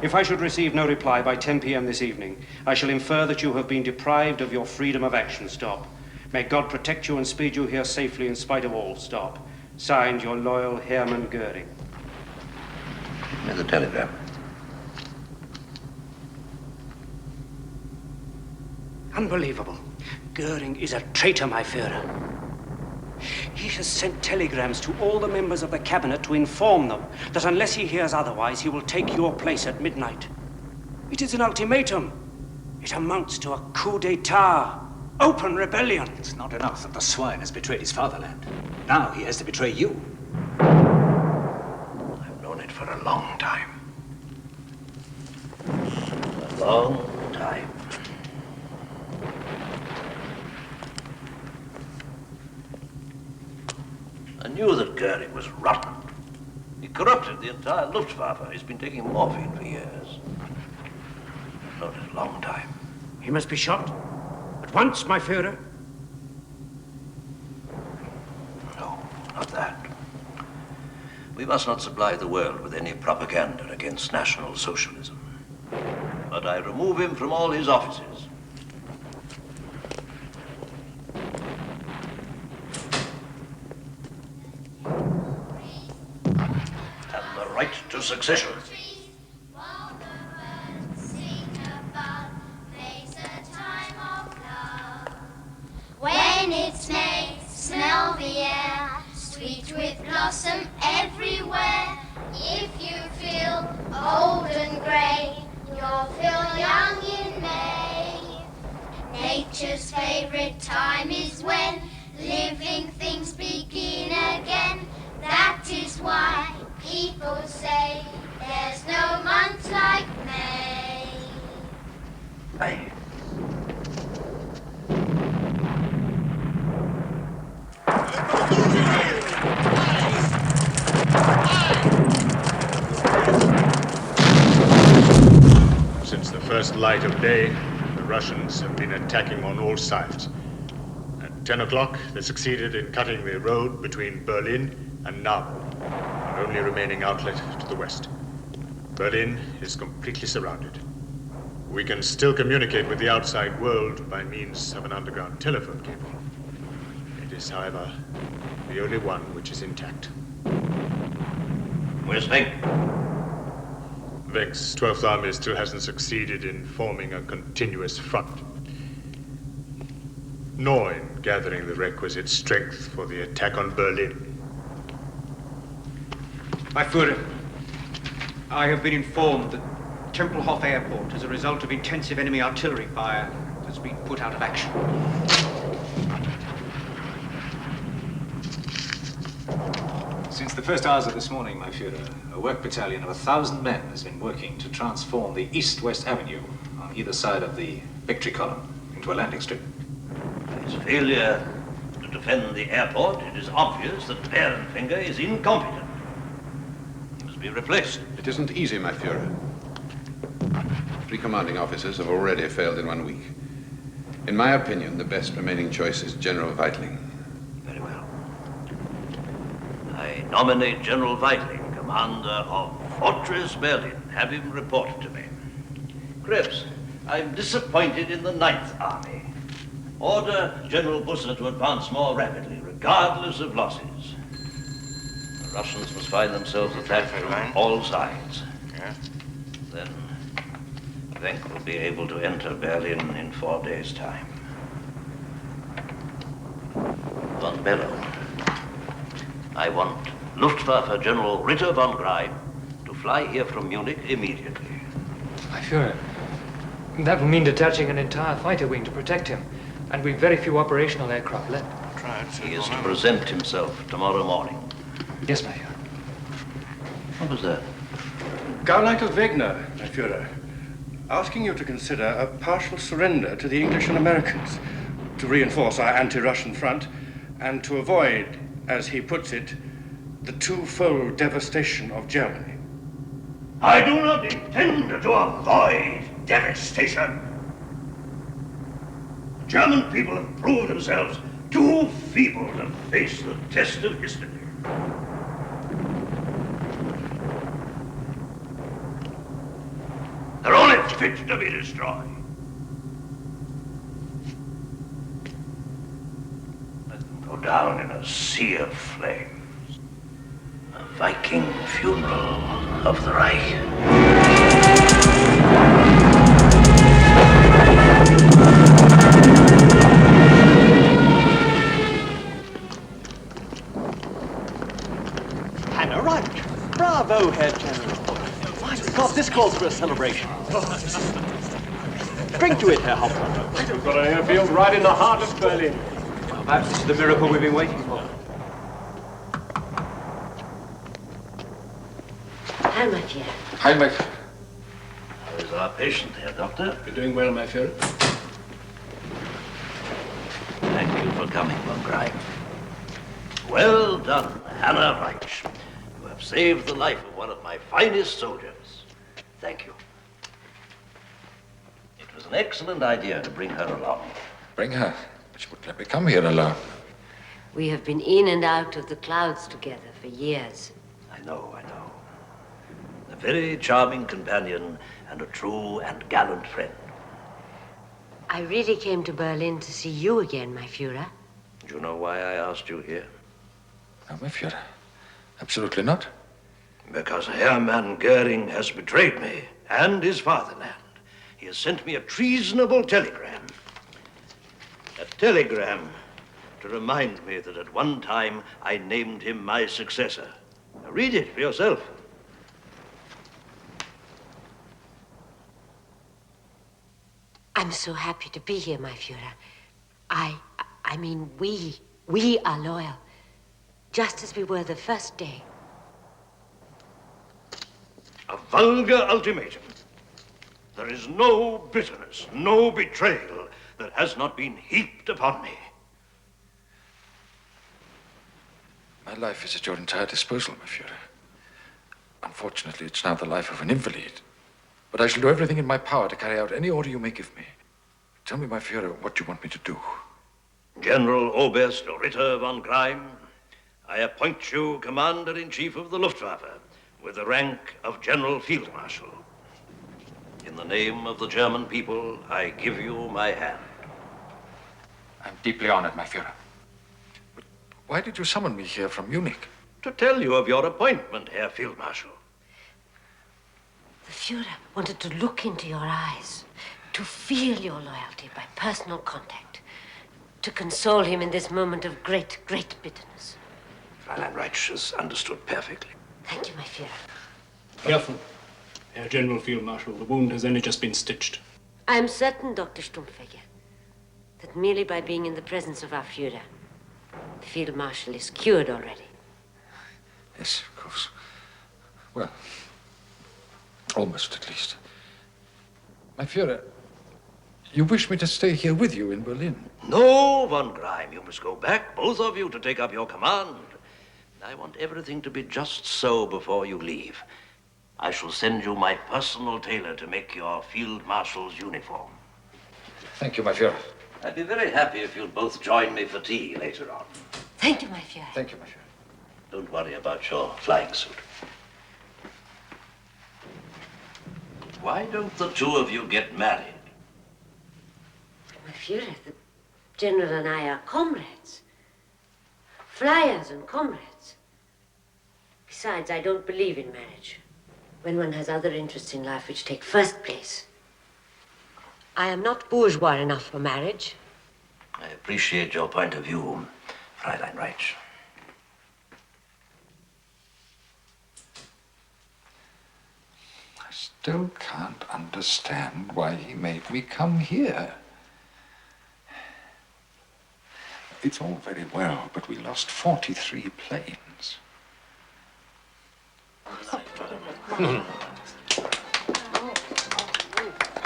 If I should receive no reply by 10 p.m. this evening, I shall infer that you have been deprived of your freedom of action. Stop. May God protect you and speed you here safely in spite of all. Stop. Signed, your loyal Hermann Goering. And the telegram. Unbelievable. Goering is a traitor, my Führer. He has sent telegrams to all the members of the cabinet to inform them that unless he hears otherwise, he will take your place at midnight. It is an ultimatum. It amounts to a coup d'etat. Open rebellion. It's not enough that the swine has betrayed his fatherland. Now he has to betray you. I've known it for a long time. A long time. I knew that Goering was rotten. He corrupted the entire Luftwaffe. He's been taking morphine for years. I've known it a long time. He must be shot. At once, my Führer. No, not that. We must not supply the world with any propaganda against National Socialism. But I remove him from all his offices. And the right to succession. When it's May, smell the air, sweet with blossom everywhere. If you feel old and grey, you'll feel young in May. Nature's favourite time is when living things begin again. That is why people say there's no month like May. May. Since the first light of day, the Russians have been attacking on all sides. At 10 o'clock, they succeeded in cutting the road between Berlin and Nabu, our only remaining outlet to the west. Berlin is completely surrounded. We can still communicate with the outside world by means of an underground telephone cable. It is, however, the only one which is intact. Where's Wenck? Wenck's 12th Army still hasn't succeeded in forming a continuous front, nor in gathering the requisite strength for the attack on Berlin. My Führer, I have been informed that Tempelhof Airport, as a result of intensive enemy artillery fire, has been put out of action. Since the first hours of this morning, my Führer, a work battalion of 1,000 men has been working to transform the East-West Avenue on either side of the Victory Column into a landing strip. His failure to defend the airport, it is obvious that Ehrenfinger is incompetent. He must be replaced. It isn't easy, my Führer. 3 commanding officers have already failed in 1 week. In my opinion, the best remaining choice is General Weitling. Very well. I nominate General Weitling, commander of Fortress Berlin. Have him report to me. Krebs, I'm disappointed in the Ninth Army. Order General Busser to advance more rapidly, regardless of losses. The Russians must find themselves attacked from all sides. Then, Wenck will be able to enter Berlin in 4 days' time. Von Bellow, I want Luftwaffe General Ritter von Greim to fly here from Munich immediately. My Führer, that will mean detaching an entire fighter wing to protect him, and we've very few operational aircraft left. He is to present himself tomorrow morning. Yes, my Führer. What was that? Gauleiter Wegner, my Führer, asking you to consider a partial surrender to the English and Americans to reinforce our anti-Russian front and to avoid, as he puts it, the twofold devastation of Germany. I do not intend to avoid devastation. The German people have proved themselves too feeble to face the test of history. They're only fit to be destroyed. Let them go down in a sea of flames. A Viking funeral of the Reich. Hannah Reich. Bravo, Herr General. My God, this calls for a celebration. Drink to it, Herr Hauptmann. We've got an airfield right in the heart of Berlin. Well, perhaps this is the miracle we've been waiting for. Hi, my dear. Hi, Mike. How is our patient, Herr Doctor? You're doing well, my Führer. Thank you for coming, von Greim. Well done, Hannah Reich. You have saved the life of one of my finest soldiers. Thank you. It was an excellent idea to bring her along. Bring her? She would let me come here alone. We have been in and out of the clouds together for years. I know. A very charming companion and a true and gallant friend. I really came to Berlin to see you again, my Führer. Do you know why I asked you here? No, my Führer. Absolutely not. Because Hermann Goering has betrayed me and his fatherland. He has sent me a treasonable telegram. A telegram to remind me that at one time I named him my successor. Now read it for yourself. I'm so happy to be here, my Führer. I mean, we are loyal. Just as we were the first day. A vulgar ultimatum. There is no bitterness, no betrayal that has not been heaped upon me. My life is at your entire disposal, my Führer. Unfortunately, it's now the life of an invalid. But I shall do everything in my power to carry out any order you may give me. Tell me, my Führer, what you want me to do. General Oberst Ritter von Greim, I appoint you Commander-in-Chief of the Luftwaffe with the rank of General Field Marshal. In the name of the German people, I give you my hand. I'm deeply honored, my Führer. But why did you summon me here from Munich? To tell you of your appointment, Herr Field Marshal. The Führer wanted to look into your eyes, to feel your loyalty by personal contact, to console him in this moment of great, great bitterness. Fräulein Reich has understood perfectly. Thank you, my Führer. Careful, Herr General Field Marshal. The wound has only just been stitched. I am certain, Dr. Stumpfegger, that merely by being in the presence of our Führer, the Field Marshal is cured already. Yes, of course. Well, almost at least. My Führer, you wish me to stay here with you in Berlin? No, von Greim, you must go back, both of you, to take up your command. I want everything to be just so before you leave. I shall send you my personal tailor to make your Field Marshal's uniform. Thank you, my Führer. I'd be very happy if you'd both join me for tea later on. Thank you, my Führer. Thank you, my Führer. Don't worry about your flying suit. Why don't the two of you get married? My Führer, the General and I are comrades. Flyers and comrades. Besides, I don't believe in marriage. When one has other interests in life which take first place. I am not bourgeois enough for marriage. I appreciate your point of view, Fräulein Reich. I still can't understand why he made me come here. It's all very well, but we lost 43 planes.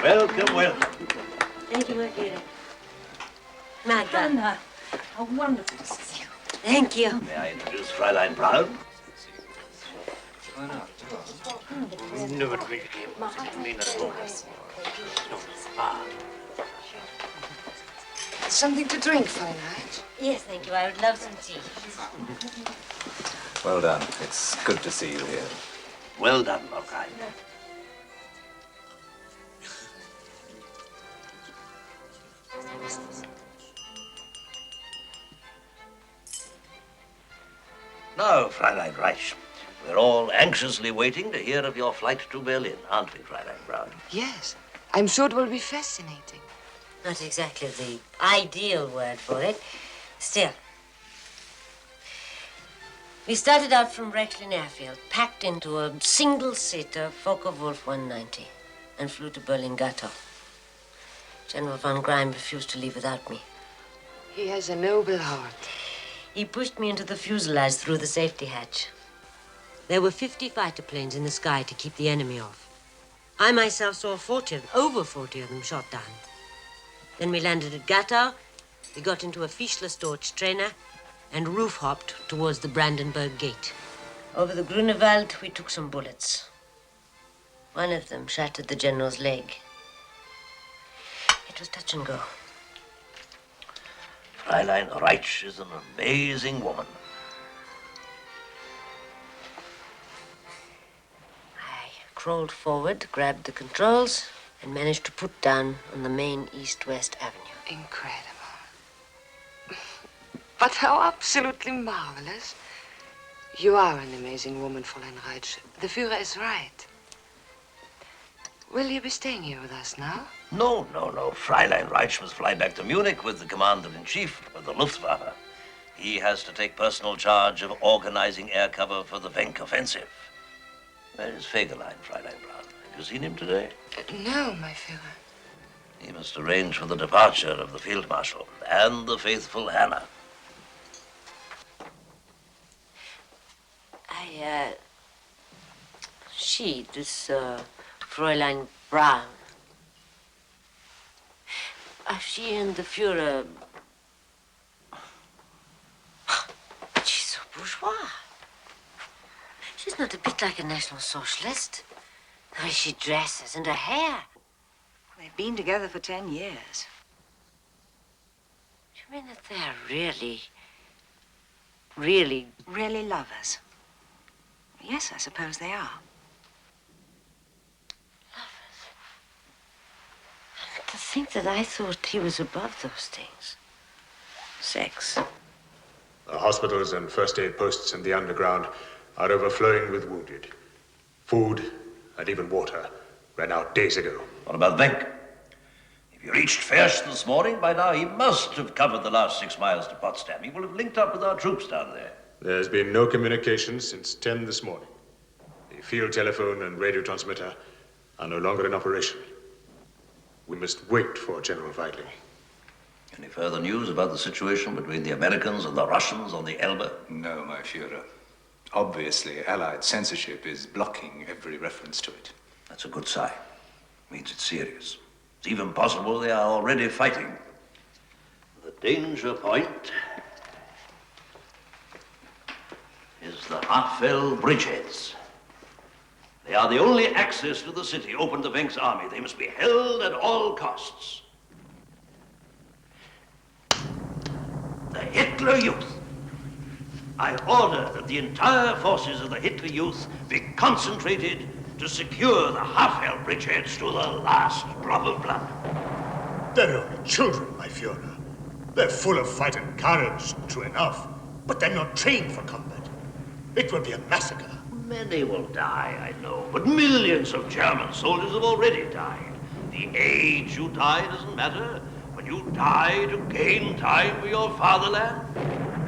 Welcome, welcome. Thank you, my dear. Magda. Anna, how wonderful to see you. Thank you. May I introduce Fräulein Braun? Something to drink, Fräulein? Yes, thank you. I would love some tea. Well done. It's good to see you here. Well done, Lokai. Now, Fräulein Reich, we're all anxiously waiting to hear of your flight to Berlin, aren't we, Fräulein Braun? Yes. I'm sure it will be fascinating. Not exactly the ideal word for it. Still. We started out from Rechlin Airfield, packed into a single-seater Focke-Wulf 190, and flew to Berlin-Gatow. General von Greim refused to leave without me. He has a noble heart. He pushed me into the fuselage through the safety hatch. There were 50 fighter planes in the sky to keep the enemy off. I myself saw over 40 of them shot down. Then we landed at Gatow, we got into a Fischler-Storch trainer, and roof-hopped towards the Brandenburg Gate. Over the Grunewald, we took some bullets. One of them shattered the general's leg. It was touch and go. Fräulein Reich is an amazing woman. I crawled forward, grabbed the controls, and managed to put down on the main east-west avenue. Incredible. But how absolutely marvelous. You are an amazing woman, Fräulein Reich. The Führer is right. Will you be staying here with us now? No. Fräulein Reich must fly back to Munich with the Commander-in-Chief of the Luftwaffe. He has to take personal charge of organizing air cover for the Wenck offensive. Where is Fegelein, Fräulein Braun? Have you seen him today? No, my Führer. He must arrange for the departure of the Field Marshal and the faithful Hannah. This Fräulein Braun. She and the Führer. She's so bourgeois. She's not a bit like a National Socialist. The way she dresses and her hair. They've been together for 10 years. You mean that they're really lovers? Yes, I suppose they are. To think that I thought he was above those things. Sex. The hospitals and first aid posts in the underground are overflowing with wounded. Food and even water ran out days ago. What about Wenck? If he reached Fersch this morning, by now he must have covered the last 6 miles to Potsdam. He will have linked up with our troops down there. There's been no communication since 10 this morning. The field telephone and radio transmitter are no longer in operation. We must wait for General Weidling. Any further news about the situation between the Americans and the Russians on the Elbe? No, my Führer. Obviously, Allied censorship is blocking every reference to it. That's a good sign. Means it's serious. It's even possible they are already fighting. The danger point is the Hafel bridgeheads. They are the only access to the city open to Wenck's army. They must be held at all costs. The Hitler Youth. I order that the entire forces of the Hitler Youth be concentrated to secure the Hafel bridgeheads to the last drop of blood. They're only children, my Führer. They're full of fight and courage, true enough, but they're not trained for combat. It will be a massacre. Many will die, I know, but millions of German soldiers have already died. The age you die doesn't matter. When you die to gain time for your fatherland,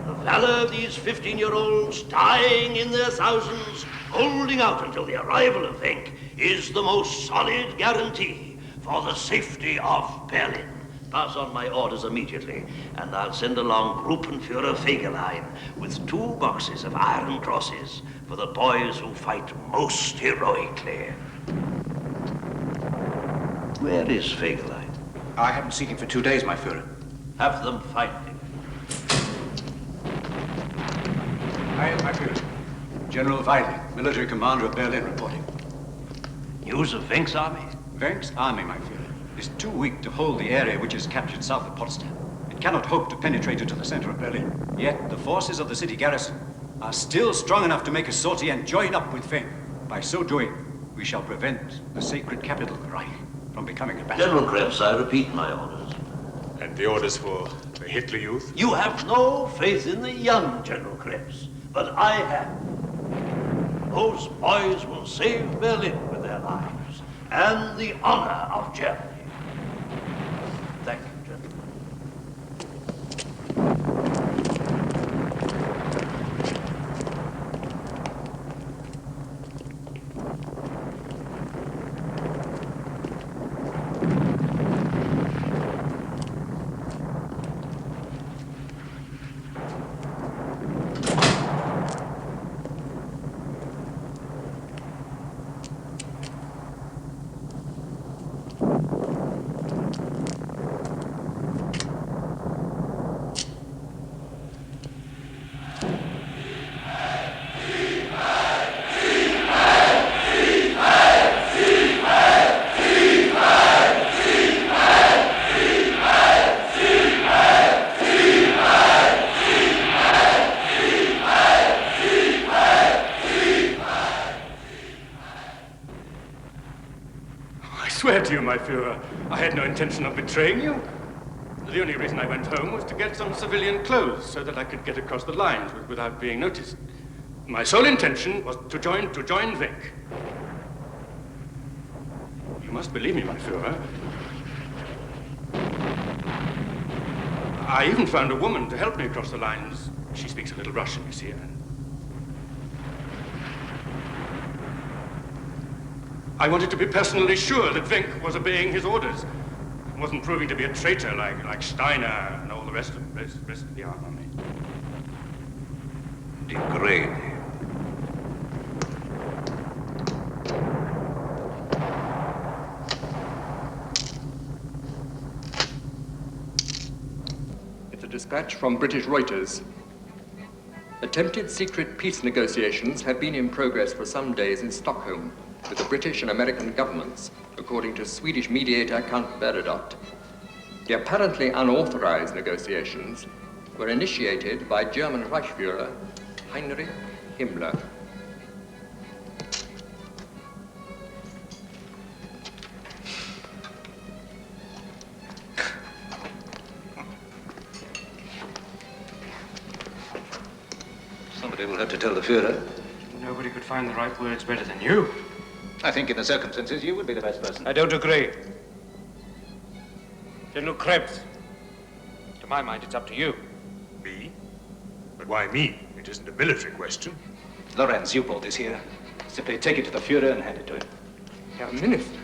the valor of these 15-year-olds dying in their thousands, holding out until the arrival of Wenck, is the most solid guarantee for the safety of Berlin. Pass on my orders immediately, and I'll send along Gruppenführer Fegelein with 2 boxes of iron crosses for the boys who fight most heroically. Where is Fegelein? I haven't seen him for 2 days, my Führer. Have them find him. Hi, my Führer. General Weidling, military commander of Berlin, reporting. News of Wenck's army? Wenck's army, my Führer, is too weak to hold the area which is captured south of Potsdam. It cannot hope to penetrate into the center of Berlin. Yet the forces of the city garrison are still strong enough to make a sortie and join up with Wenck. By so doing, we shall prevent the sacred capital of the Reich from becoming a battle. General Krebs, I repeat my orders. And the orders for the Hitler Youth? You have no faith in the young General Krebs, but I have. Those boys will save Berlin with their lives and the honor of Germany. Thank you, gentlemen. I swear to you, my Führer, I had no intention of betraying you. The only reason I went home was to get some civilian clothes so that I could get across the lines without being noticed. My sole intention was to join Wenck. You must believe me, my Führer. I even found a woman to help me across the lines. She speaks a little Russian, you see. I wanted to be personally sure that Wenck was obeying his orders. Wasn't proving to be a traitor like Steiner and all the rest of the army. Degrade. It's a dispatch from British Reuters. Attempted secret peace negotiations have been in progress for some days in Stockholm with the British and American governments, according to Swedish mediator Count Bernadotte. The apparently unauthorized negotiations were initiated by German Reichsführer Heinrich Himmler. Somebody will have to tell the Führer. Nobody could find the right words better than you. I think in the circumstances you would be the best person. I don't agree. General Krebs, to my mind, it's up to you. Me? But why me? It isn't a military question. Lorenz, you brought this here. Simply take it to the Führer and hand it to him. Herr Minister,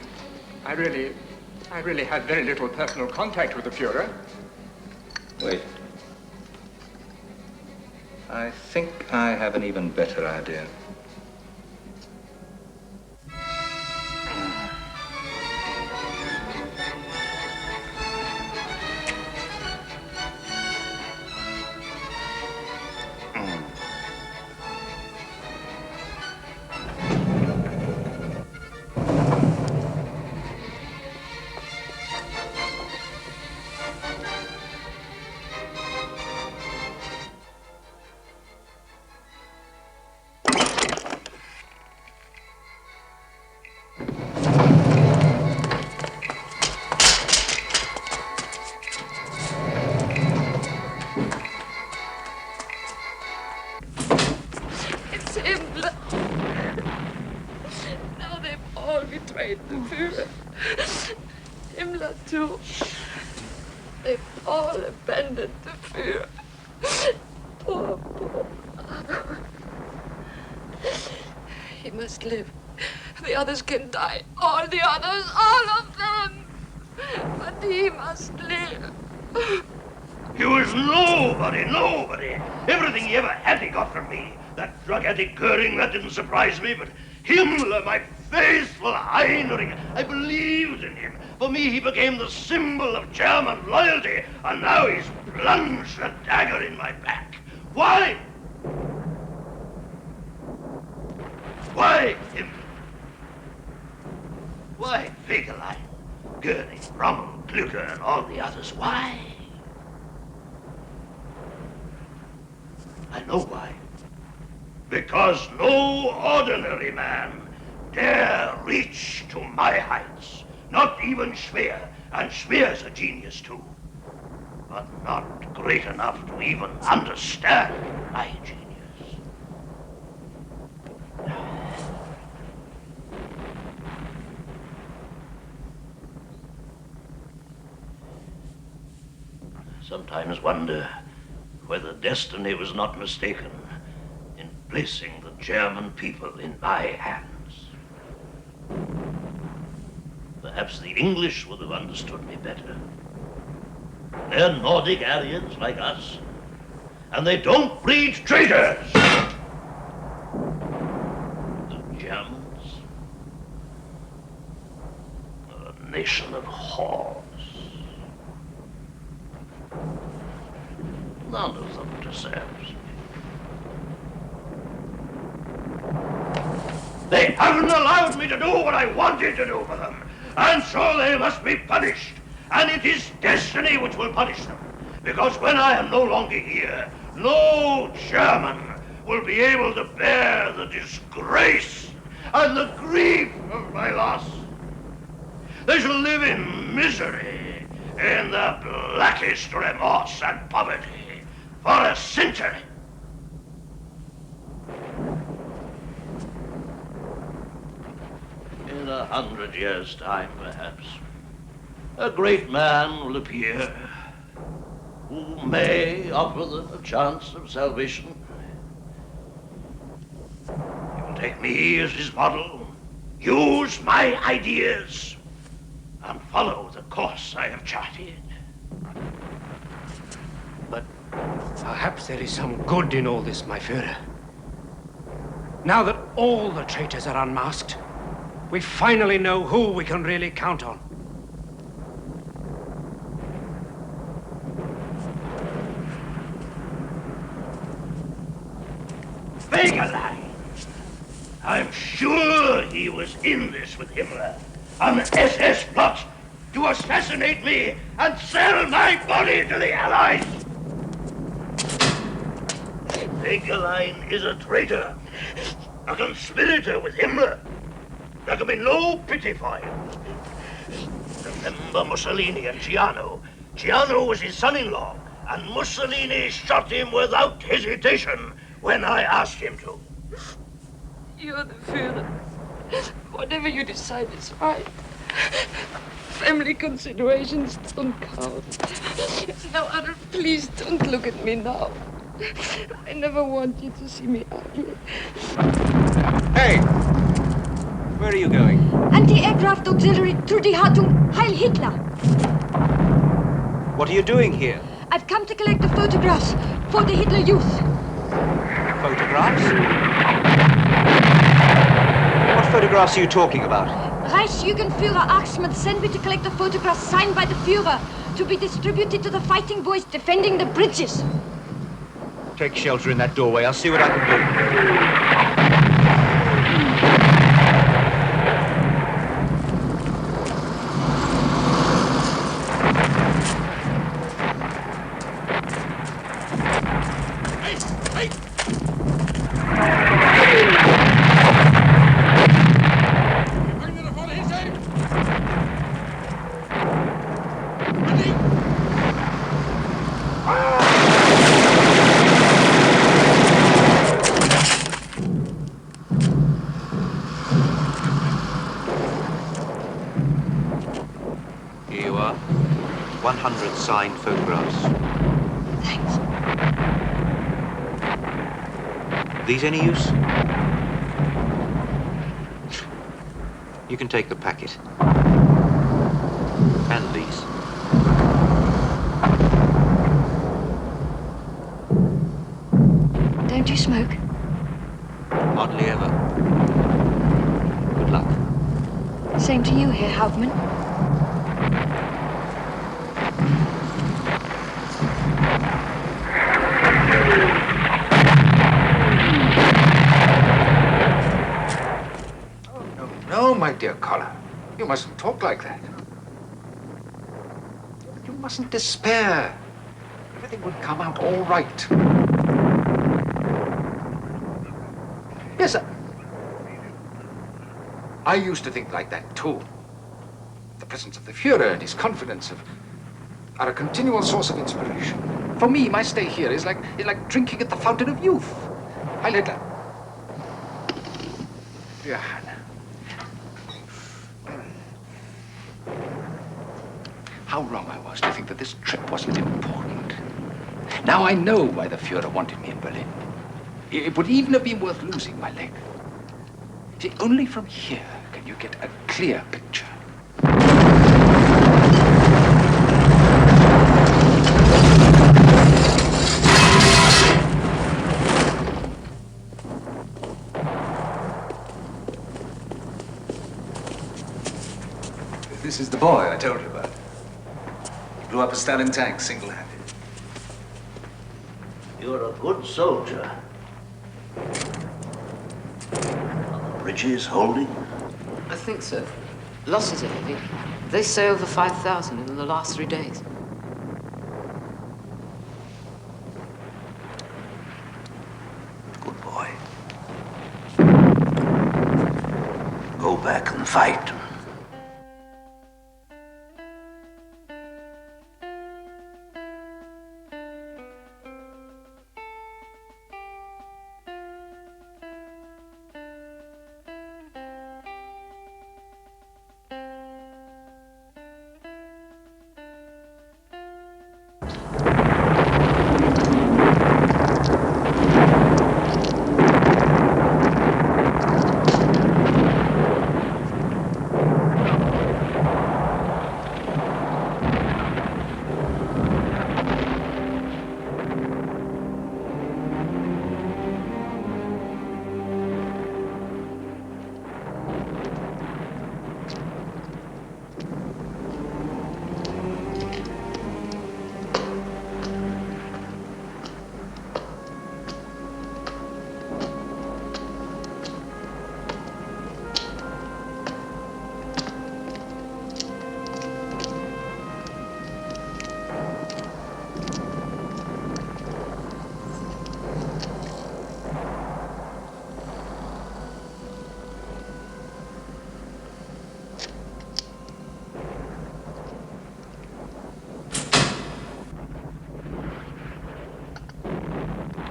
I really had very little personal contact with the Führer. Wait. I think I have an even better idea. Hitler too. They've all abandoned the Führer. Poor. He must live. The others can die. All the others, all of them. But he must live. He was nobody. Everything he ever had he got from me. That drug addict Goering, that didn't surprise me, but Himmler, my faithful Heinrich, I believed in him. For me, he became the symbol of German loyalty, and now he's plunged a dagger in my back. Why? Why him? Why Fegelein, Goering, Rommel, Klüger, and all the others? Why? I know why. Because no ordinary man dare reach to my heights. Not even Speer, and Speer's a genius too. But not great enough to even understand my genius. Sometimes wonder whether destiny was not mistaken in placing the German people in my hands. Perhaps the English would have understood me better. They're Nordic Aryans like us, and they don't breed traitors. The Germans are a nation of whores. None of them deserves me. They haven't allowed me to do what I wanted to do for them, and so they must be punished. And it is destiny which will punish them, because when I am no longer here, no German will be able to bear the disgrace and the grief of my loss. They shall live in misery, in the blackest remorse and poverty, for a century. In 100 years' time, perhaps, a great man will appear who may offer them a chance of salvation. He will take me as his model, use my ideas, and follow the course I have charted. But perhaps there is some good in all this, my Führer. Now that all the traitors are unmasked, we finally know who we can really count on. Fegelein! I'm sure he was in this with Himmler. An SS plot to assassinate me and sell my body to the Allies. Fegelein is a traitor, a conspirator with Himmler. There can be no pity for him. Remember Mussolini and Ciano. Ciano was his son-in-law, and Mussolini shot him without hesitation when I asked him to. You're the Führer. Whatever you decide is right. Family considerations don't count. Now, Adolf, please don't look at me now. I never want you to see me ugly. Hey! Where are you going? Anti-aircraft auxiliary to die Hartung Heil Hitler. What are you doing here? I've come to collect the photographs for the Hitler Youth. Photographs? What photographs are you talking about? Reichsjugendführer Axmann sent me to collect the photographs signed by the Führer to be distributed to the fighting boys defending the bridges. Take shelter in that doorway. I'll see what I can do. are. 100 signed photographs. Thanks. These any use? You can take the packet. And these. Don't you smoke? Hardly ever. Good luck. Same to you, Herr Hauptmann. No, my dear Collar. You mustn't talk like that. You mustn't despair. Everything will come out all right. Yes, sir. I used to think like that, too. The presence of the Führer and his confidence are a continual source of inspiration. For me, my stay here is like drinking at the fountain of youth. I let her. Yeah. How wrong I was to think that this trip wasn't important. Now I know why the Führer wanted me in Berlin. It would even have been worth losing my leg. See, only from here can you get a clear picture. This is the boy I told you about. He blew up a Stalin tank single-handed. You're a good soldier. Are the bridges holding? I think so. Losses are heavy. They say over 5,000 in the last 3 days. Good boy. Go back and fight.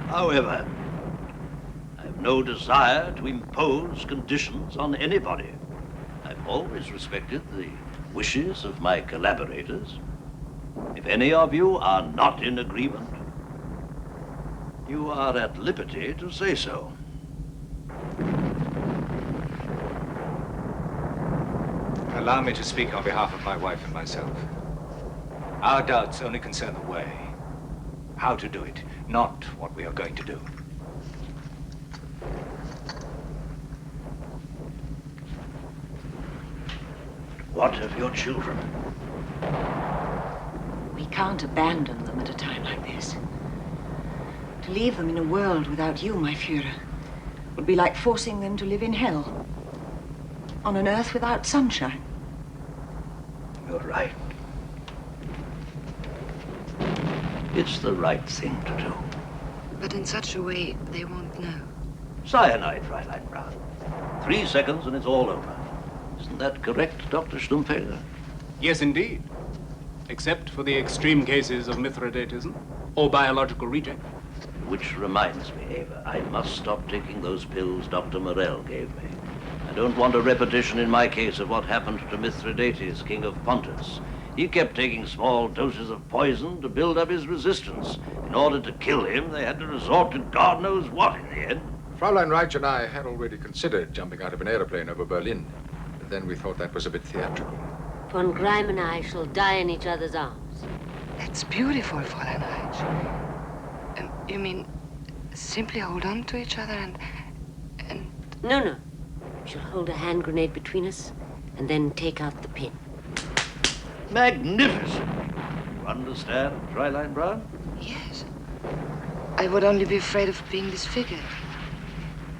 However, I have no desire to impose conditions on anybody. I've always respected the wishes of my collaborators. If any of you are not in agreement, you are at liberty to say so. Allow me to speak on behalf of my wife and myself. Our doubts only concern the way. How to do it, not what we are going to do. What of your children? We can't abandon them at a time like this. To leave them in a world without you, my Führer, would be like forcing them to live in hell. On an earth without sunshine. You're right. It's the right thing to do. But in such a way, they won't know. Cyanide, Fräulein Braun. 3 seconds and it's all over. Isn't that correct, Dr. Stumpfeder? Yes, indeed. Except for the extreme cases of Mithridatism or biological reject. Which reminds me, Ava, I must stop taking those pills Dr. Morell gave me. I don't want a repetition in my case of what happened to Mithridates, king of Pontus. He kept taking small doses of poison to build up his resistance. In order to kill him, they had to resort to God knows what in the end. Fraulein Reich and I had already considered jumping out of an aeroplane over Berlin. But then we thought that was a bit theatrical. Von Greim and I shall die in each other's arms. That's beautiful, Fräulein Reich. You mean simply hold on to each other and... No, no. We shall hold a hand grenade between us and then take out the pin. Magnificent. You understand, Fräulein Braun? Yes. I would only be afraid of being disfigured.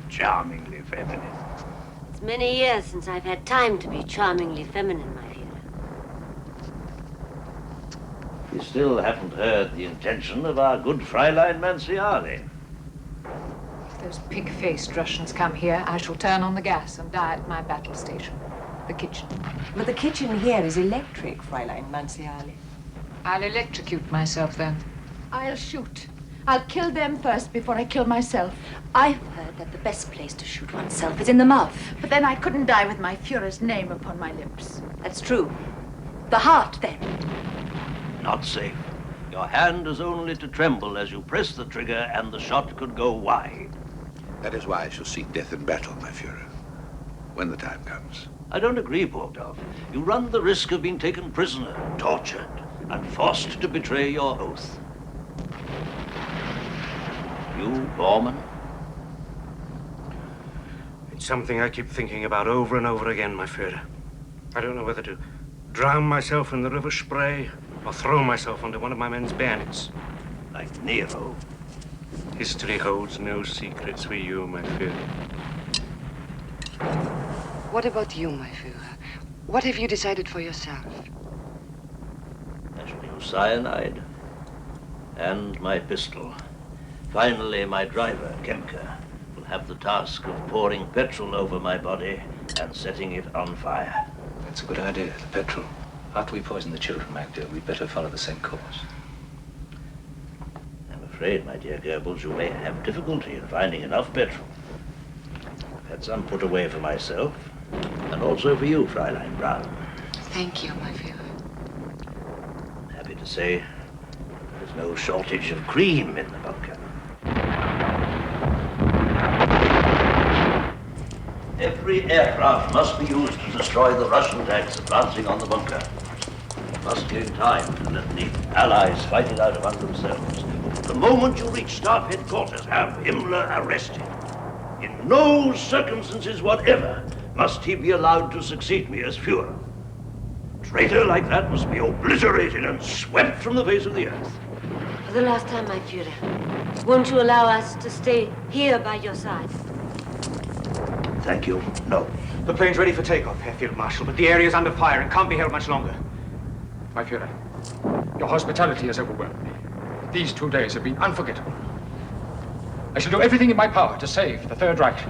Charmingly feminine. It's many years since I've had time to be charmingly feminine, my dear. You still haven't heard the intention of our good Fräulein Manziali. If those pig-faced Russians come here, I shall turn on the gas and die at my battle station, the kitchen. But the kitchen here is electric, Fräulein Manziali. I'll electrocute myself then. I'll shoot. I'll kill them first before I kill myself. I've heard that the best place to shoot oneself is in the mouth. But then I couldn't die with my Führer's name upon my lips. That's true. The heart, then. Not safe. Your hand is only to tremble as you press the trigger, and the shot could go wide. That is why I shall seek death in battle, my Führer, when the time comes. I don't agree, Bogdov. You run the risk of being taken prisoner, tortured, and forced to betray your oath. You, Bormann? It's something I keep thinking about over and over again, my Führer. I don't know whether to drown myself in the river Spree or throw myself under one of my men's bayonets. Like Nero. History holds no secrets for you, my Führer. What about you, my Führer? What have you decided for yourself? I shall use cyanide and my pistol. Finally, my driver, Kemke, will have the task of pouring petrol over my body and setting it on fire. That's a good idea, the petrol. After we poison the children, Magda, we'd better follow the same course. I'm afraid, my dear Goebbels, you may have difficulty in finding enough petrol. I've had some put away for myself, and also for you, Fräulein Braun. Thank you, my Führer. I'm happy to say there's no shortage of cream in the bunker. Every aircraft must be used to destroy the Russian tanks advancing on the bunker. We must gain time to let the Allies fight it out among themselves. The moment you reach Staff Headquarters, have Himmler arrested. In no circumstances whatever must he be allowed to succeed me as Führer. A traitor like that must be obliterated and swept from the face of the earth. For the last time, my Führer, won't you allow us to stay here by your side? Thank you. No. The plane's ready for takeoff, Herr Field Marshal, but the area's under fire and can't be held much longer. My Führer, your hospitality has overwhelmed me. These 2 days have been unforgettable. I shall do everything in my power to save the Third Reich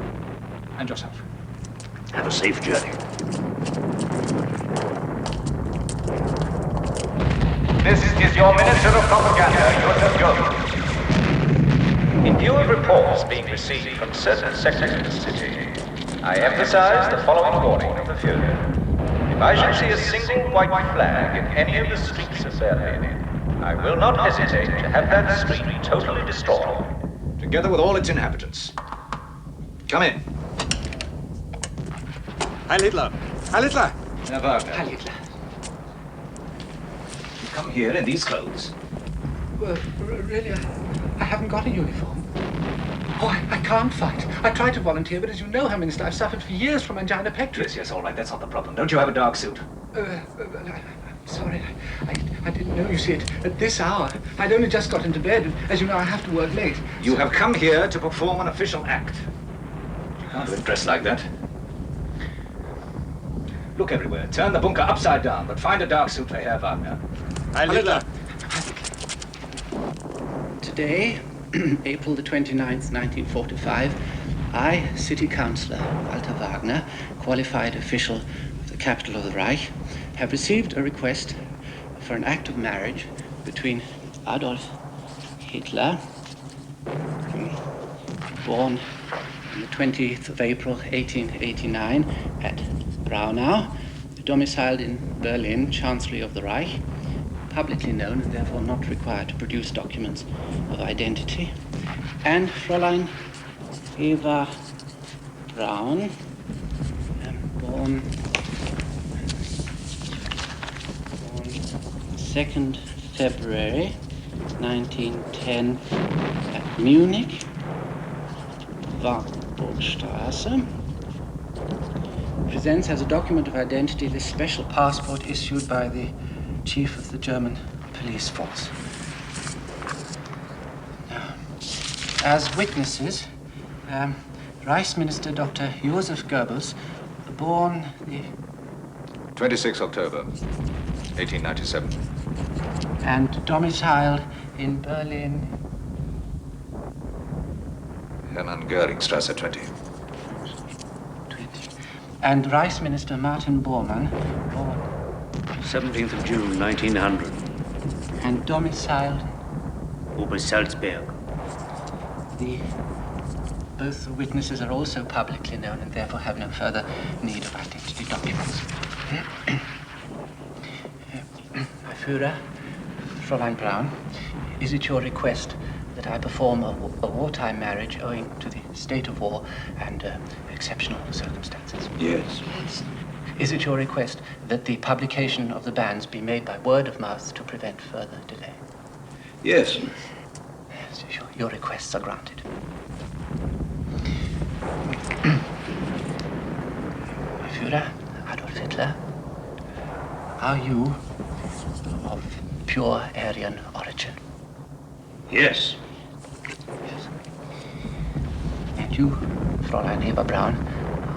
and yourself. Have a safe journey. This is your Minister of Propaganda, Joseph Goebbels. In view of reports being received from certain sectors of the city, I emphasize the following warning of the Führer. If I should see a single white flag in any of the streets of Berlin, I will not hesitate to have that street totally destroyed. Together with all its inhabitants. Come in. Heil Hitler! Heil Hitler! Herr Wagner. Heil Hitler. You come here in these clothes? Well, really, I haven't got a uniform. Oh, I can't fight. I tried to volunteer, but as you know, Herr Minister, I've suffered for years from angina pectoris. Yes, all right, that's not the problem. Don't you have a dark suit? I'm sorry, I didn't know, you see, at this hour. I'd only just got into bed, and as you know, I have to work late. You have come here to perform an official act. You can't have dressed like that. Look everywhere. Turn the bunker upside down, but find a dark suit for Herr Wagner. Heil Hitler! Today, April the 29th, 1945, I, City Councillor Walter Wagner, qualified official of the capital of the Reich, have received a request for an act of marriage between Adolf Hitler, born on the 20th of April, 1889, at Braunau, domiciled in Berlin, Chancellery of the Reich, publicly known and therefore not required to produce documents of identity. And Fräulein Eva Braun, born 2nd February 1910 at Munich, Wartburgstraße, presents as a document of identity this special passport issued by the chief of the German police force. Now, as witnesses, Reichsminister Dr. Joseph Goebbels, born the 26 October, 1897. and domiciled in Berlin, Hermann Göringstrasse 20. and Reichsminister Martin Bormann, born 17th of June, 1900. and domiciled Obersalzberg. Both the witnesses are also publicly known and therefore have no further need of identity documents. My Führer, Fräulein Braun, is it your request that I perform a wartime marriage owing to the state of war and exceptional circumstances? Yes. Is it your request that the publication of the bans be made by word of mouth to prevent further delay? Yes. Your requests are granted. My Führer, Adolf Hitler, are you of pure Aryan origin? Yes. Yes. And you, Fräulein Eva Braun,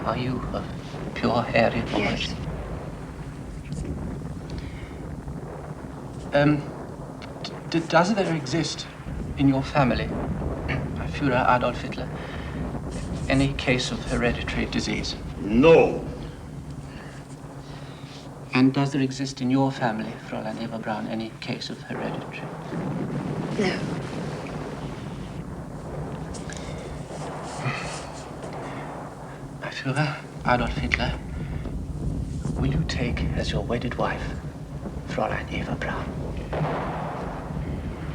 are you of pure Aryan origin? Does there exist in your family, my Führer Adolf Hitler, any case of hereditary disease? No. And does there exist in your family, Fräulein Eva Braun, any case of hereditary? No. My Führer Adolf Hitler, will you take as your wedded wife Fräulein Eva Braun?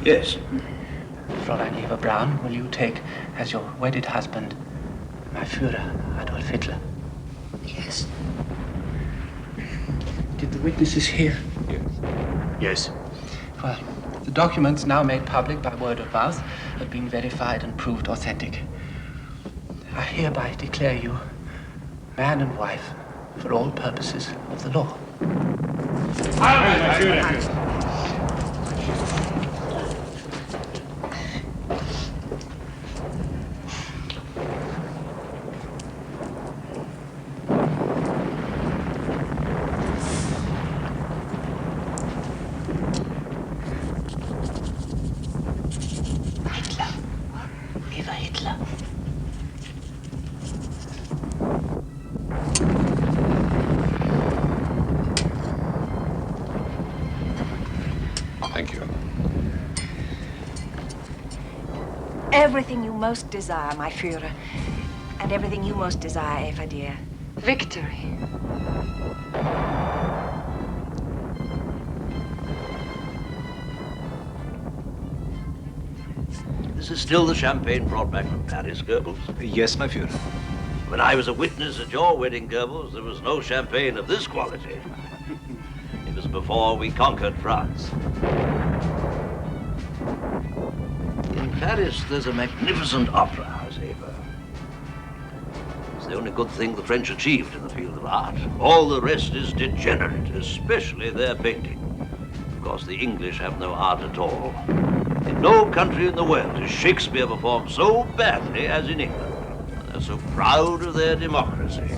Yes. Fräulein Eva Braun, will you take as your wedded husband my Führer Adolf Hitler? Yes. Did the witnesses hear? Yes. Well, the documents now made public by word of mouth have been verified and proved authentic. I hereby declare you man and wife for all purposes of the law. Thank you. Everything you most desire, my Führer. And everything you most desire, Eva dear. Victory. This is still the champagne brought back from Paris, Goebbels? Yes, my Führer. When I was a witness at your wedding, Goebbels, there was no champagne of this quality. It was before we conquered France. In Paris, there's a magnificent opera house, Eva. It's the only good thing the French achieved in the field of art. All the rest is degenerate, especially their painting. Of course, the English have no art at all. In no country in the world has Shakespeare performed so badly as in England. They're so proud of their democracy.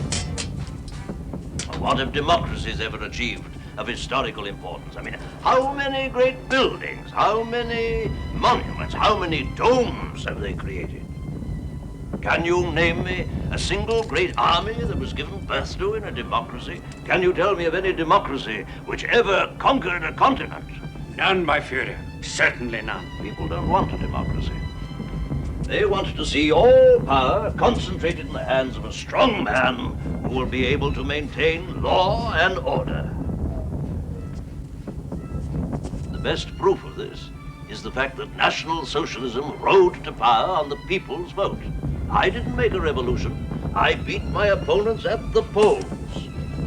What have democracies ever achieved of historical importance? I mean, how many great buildings, how many monuments, how many domes have they created? Can you name me a single great army that was given birth to in a democracy? Can you tell me of any democracy which ever conquered a continent? None, my Führer. Certainly none. People don't want a democracy. They want to see all power concentrated in the hands of a strong man who will be able to maintain law and order. The best proof of this is the fact that National Socialism rode to power on the people's vote. I didn't make a revolution. I beat my opponents at the polls.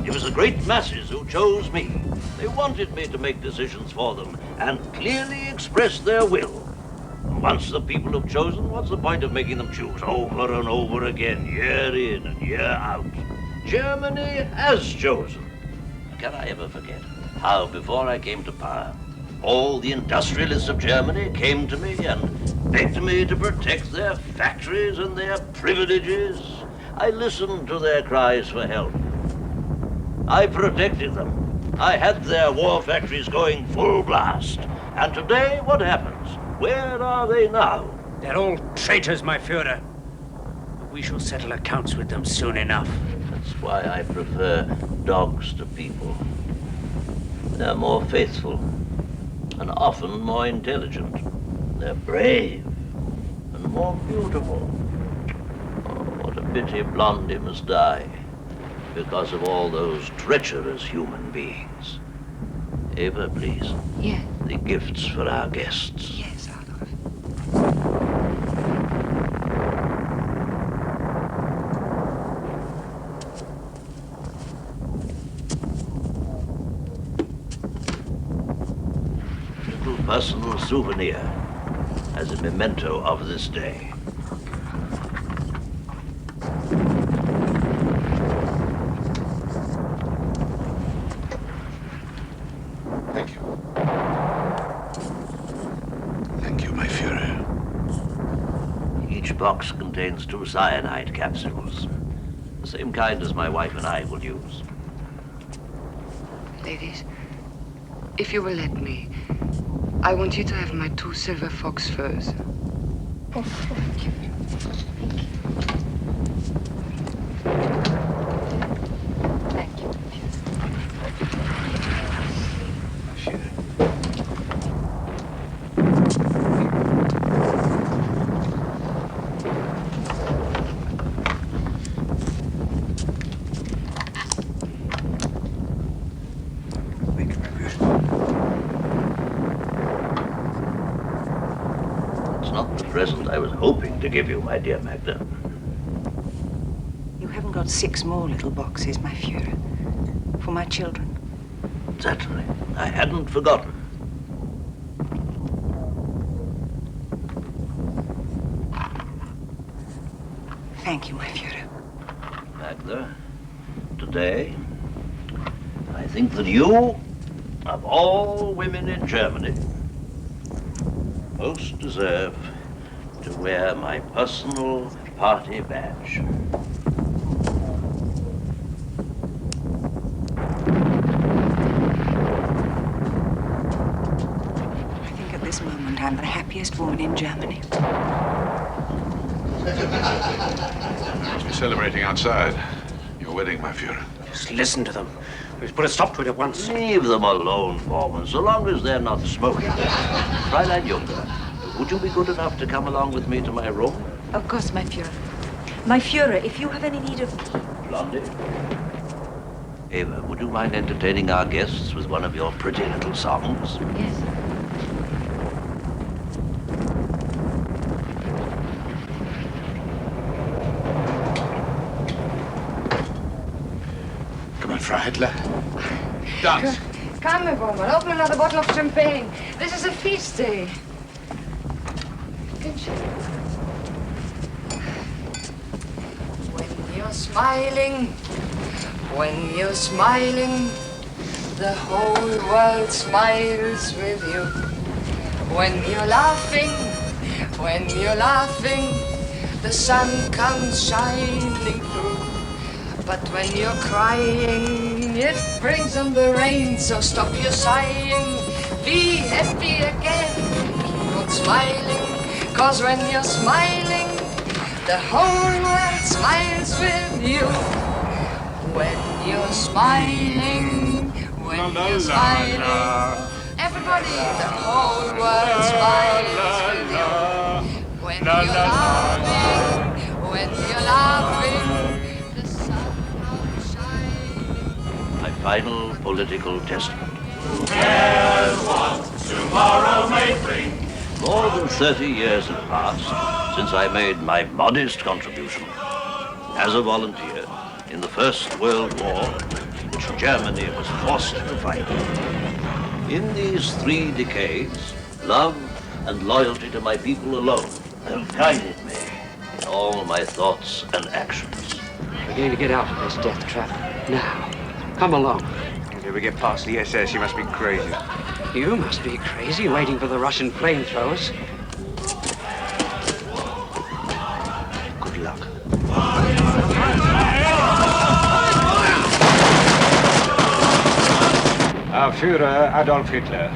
It was the great masses who chose me. They wanted me to make decisions for them and clearly express their will. Once the people have chosen, what's the point of making them choose over and over again, year in and year out? Germany has chosen. Can I ever forget how, before I came to power, all the industrialists of Germany came to me and begged me to protect their factories and their privileges? I listened to their cries for help. I protected them. I had their war factories going full blast. And today, what happens? Where are they now? They're all traitors, my Führer. But we shall settle accounts with them soon enough. That's why I prefer dogs to people. They're more faithful and often more intelligent. They're brave and more beautiful. Oh, what a pity Blondie must die because of all those treacherous human beings. Ava, please. Yes. The gifts for our guests. Yes, Adolf. Little personal souvenir as a memento of this day. Each box contains 2 cyanide capsules, the same kind as my wife and I will use. Ladies, if you will let me, I want you to have my 2 silver fox furs. Oh, thank you. Thank you. Present I was hoping to give you, my dear Magda. You haven't got 6 more little boxes, my Führer, for my children. Certainly. I hadn't forgotten. Thank you, my Führer. Magda, today, I think that you, of all women in Germany, most deserve to wear my personal party badge. I think at this moment I'm the happiest woman in Germany. Must be celebrating outside. Your wedding, my Führer. Just listen to them. We've put a stop to it at once. Leave them alone, Foreman, so long as they're not smoking. Fräulein Juncker, would you be good enough to come along with me to my room? Of course, my Führer. My Führer, if you have any need of me. Blondie? Ava, would you mind entertaining our guests with one of your pretty little songs? Yes. Come on, Frau Hitler. Dance. Come, my woman, open another bottle of champagne. This is a feast day. When you're smiling, the whole world smiles with you. When you're laughing, the sun comes shining through. But when you're crying, it brings on the rain, so stop your sighing. Be happy again, keep on smiling, 'cause when you're smiling, the whole world smiles with you. When you're smiling, everybody, the whole world smiles with you. When you're laughing, final political testament. Here's what tomorrow may bring. More than 30 years have passed since I made my modest contribution as a volunteer in the First World War, which Germany was forced to fight. In these 3 decades, love and loyalty to my people alone have guided me in all my thoughts and actions. We're going to get out of this death trap now. Come along. If we get past the SS, you must be crazy. You must be crazy waiting for the Russian flamethrowers. Good luck. Our Führer, Adolf Hitler,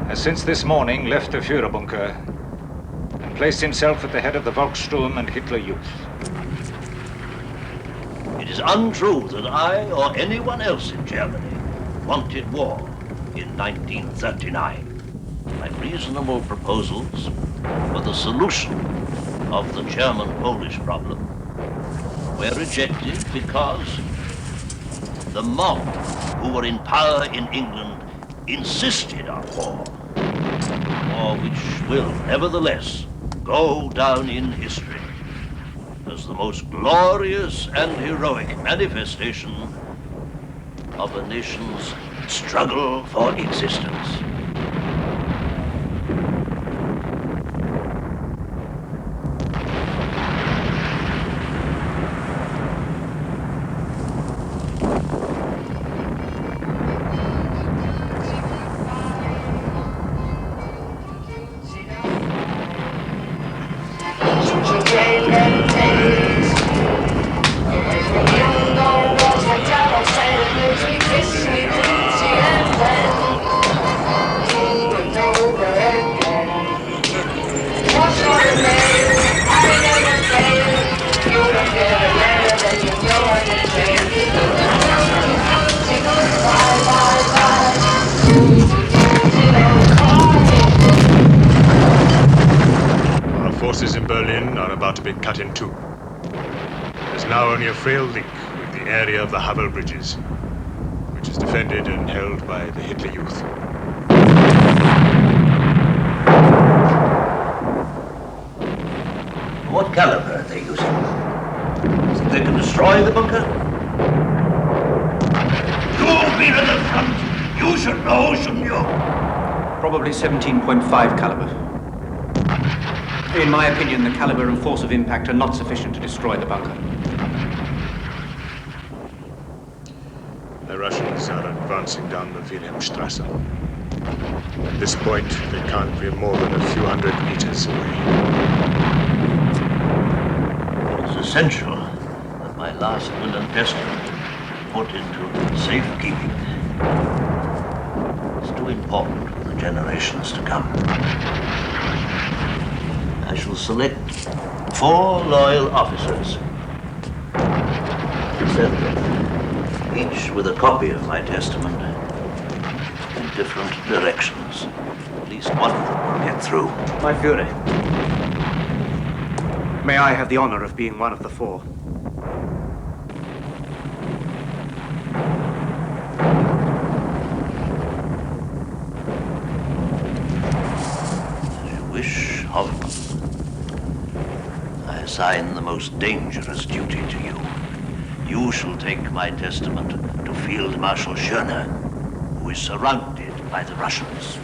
has since this morning left the Führerbunker and placed himself at the head of the Volkssturm and Hitler Youth. It is untrue that I or anyone else in Germany wanted war in 1939. My reasonable proposals for the solution of the German-Polish problem were rejected because the mob who were in power in England insisted on war, which will nevertheless go down in history as the most glorious and heroic manifestation of a nation's struggle for existence. Our forces in Berlin are about to be cut in two. There's now only a frail link with the area of the Havel bridges, which is defended and held by the Hitler Youth. What caliber are they using? Think they can destroy the bunker? You've been at the front. You should know, shouldn't you? Probably 17.5 caliber. In my opinion, the caliber and force of impact are not sufficient to destroy the bunker. The Russians are advancing down the Wilhelmstrasse. At this point, they can't be more than a few hundred meters away. It's essential that my last will and testament be put into safekeeping. It's too important for the generations to come. I shall select 4 loyal officers. Send them, each with a copy of my testament, in different directions. At least one of them will get through. My Führer, may I have the honor of being one of the 4? As you wish, Hoffman. I assign the most dangerous duty to you. You shall take my testament to Field Marshal Schöner, who is surrounded by the Russians.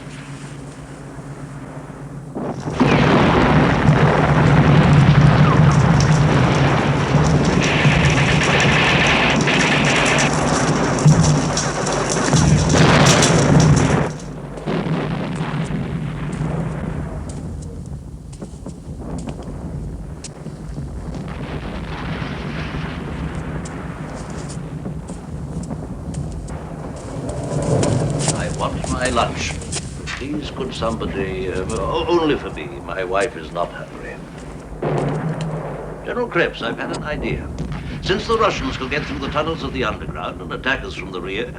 Lunch. Please, could somebody... only for me. My wife is not hungry. General Krebs, I've had an idea. Since the Russians can get through the tunnels of the underground and attack us from the rear,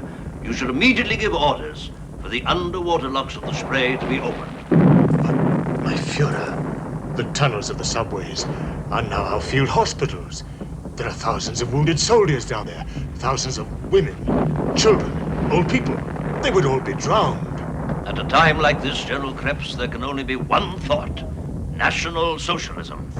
you should immediately give orders for the underwater locks of the Spree to be opened. My Führer, the tunnels of the subways are now our field hospitals. There are thousands of wounded soldiers down there. Thousands of women, children, old people. They would all be drowned. At a time like this, General Krebs, there can only be one thought. National Socialism.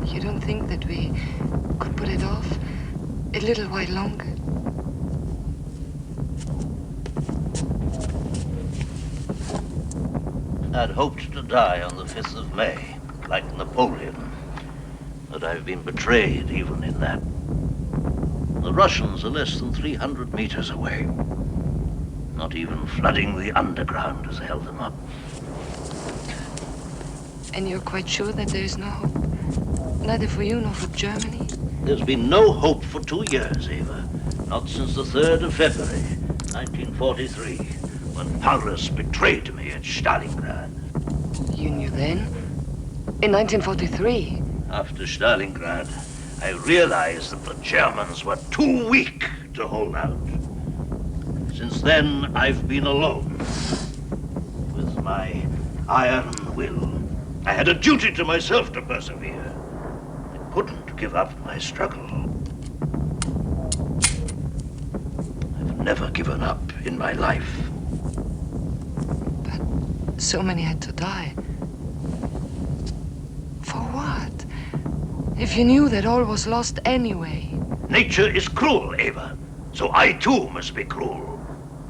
You don't think that we could put it off a little while longer? I'd hoped to die on the 5th of May, like Napoleon. But I've been betrayed even in that. The Russians are less than 300 meters away. Not even flooding the underground has held them up. And you're quite sure that there is no hope? Neither for you nor for Germany? There's been no hope for 2 years, Eva. Not since the 3rd of February, 1943, when Paris betrayed me at Stalingrad. You knew then? In 1943? After Stalingrad, I realized that the Germans were too weak to hold out. Since then, I've been alone. With my iron will. I had a duty to myself to persevere. I couldn't give up my struggle. I've never given up in my life. But so many had to die. For what? If you knew that all was lost anyway. Nature is cruel, Eva. So I too must be cruel.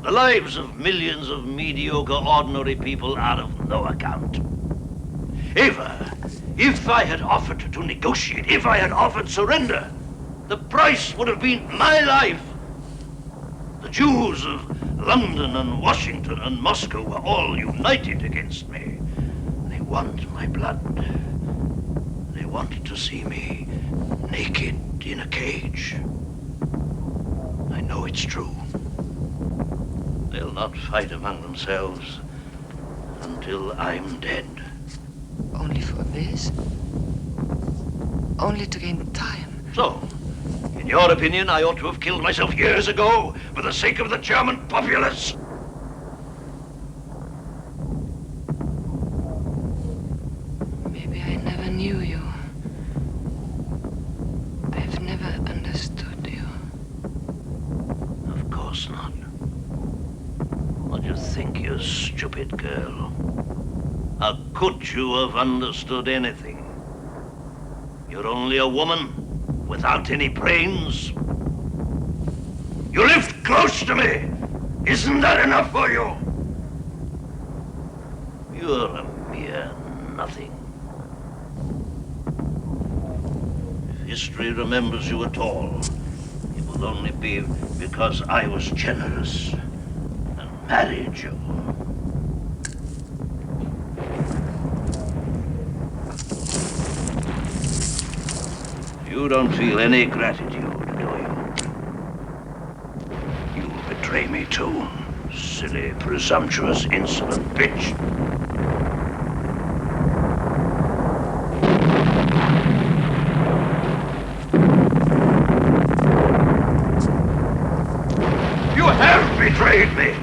The lives of millions of mediocre, ordinary people are of no account. Eva, if I had offered to negotiate, if I had offered surrender, the price would have been my life. The Jews of London and Washington and Moscow were all united against me. They want my blood. They want to see me naked in a cage. I know it's true. They'll not fight among themselves until I'm dead. Only for this? Only to gain time? So, in your opinion, I ought to have killed myself years ago for the sake of the German populace? Maybe I never knew you. I've never understood you. Of course not. What do you think, you stupid girl? How could you have understood anything? You're only a woman without any brains. You lived close to me. Isn't that enough for you? You're a mere nothing. If history remembers you at all, it will only be because I was generous and married you. You don't feel any gratitude, do you? You'll betray me too, silly, presumptuous, insolent bitch. You have betrayed me!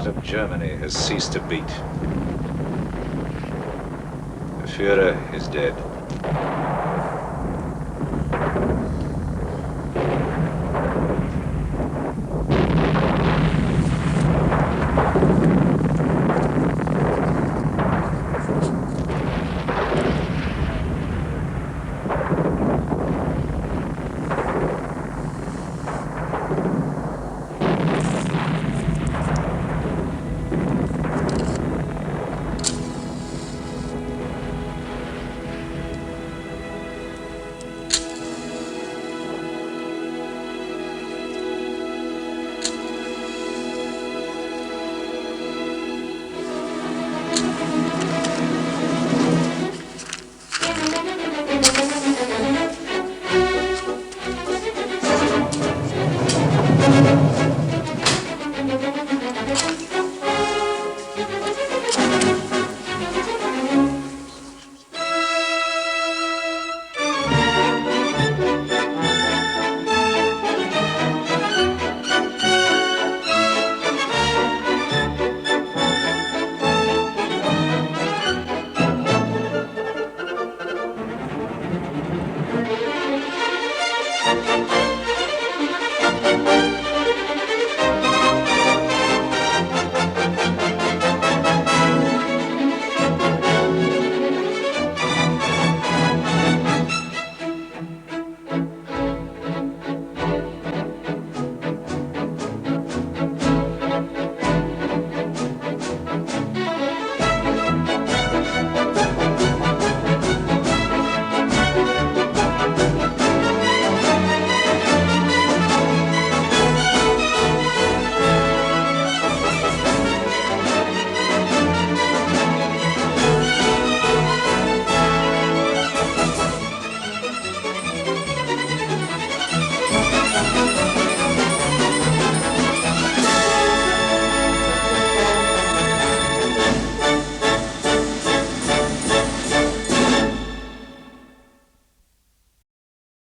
heart of Germany has ceased to beat. The Führer is dead.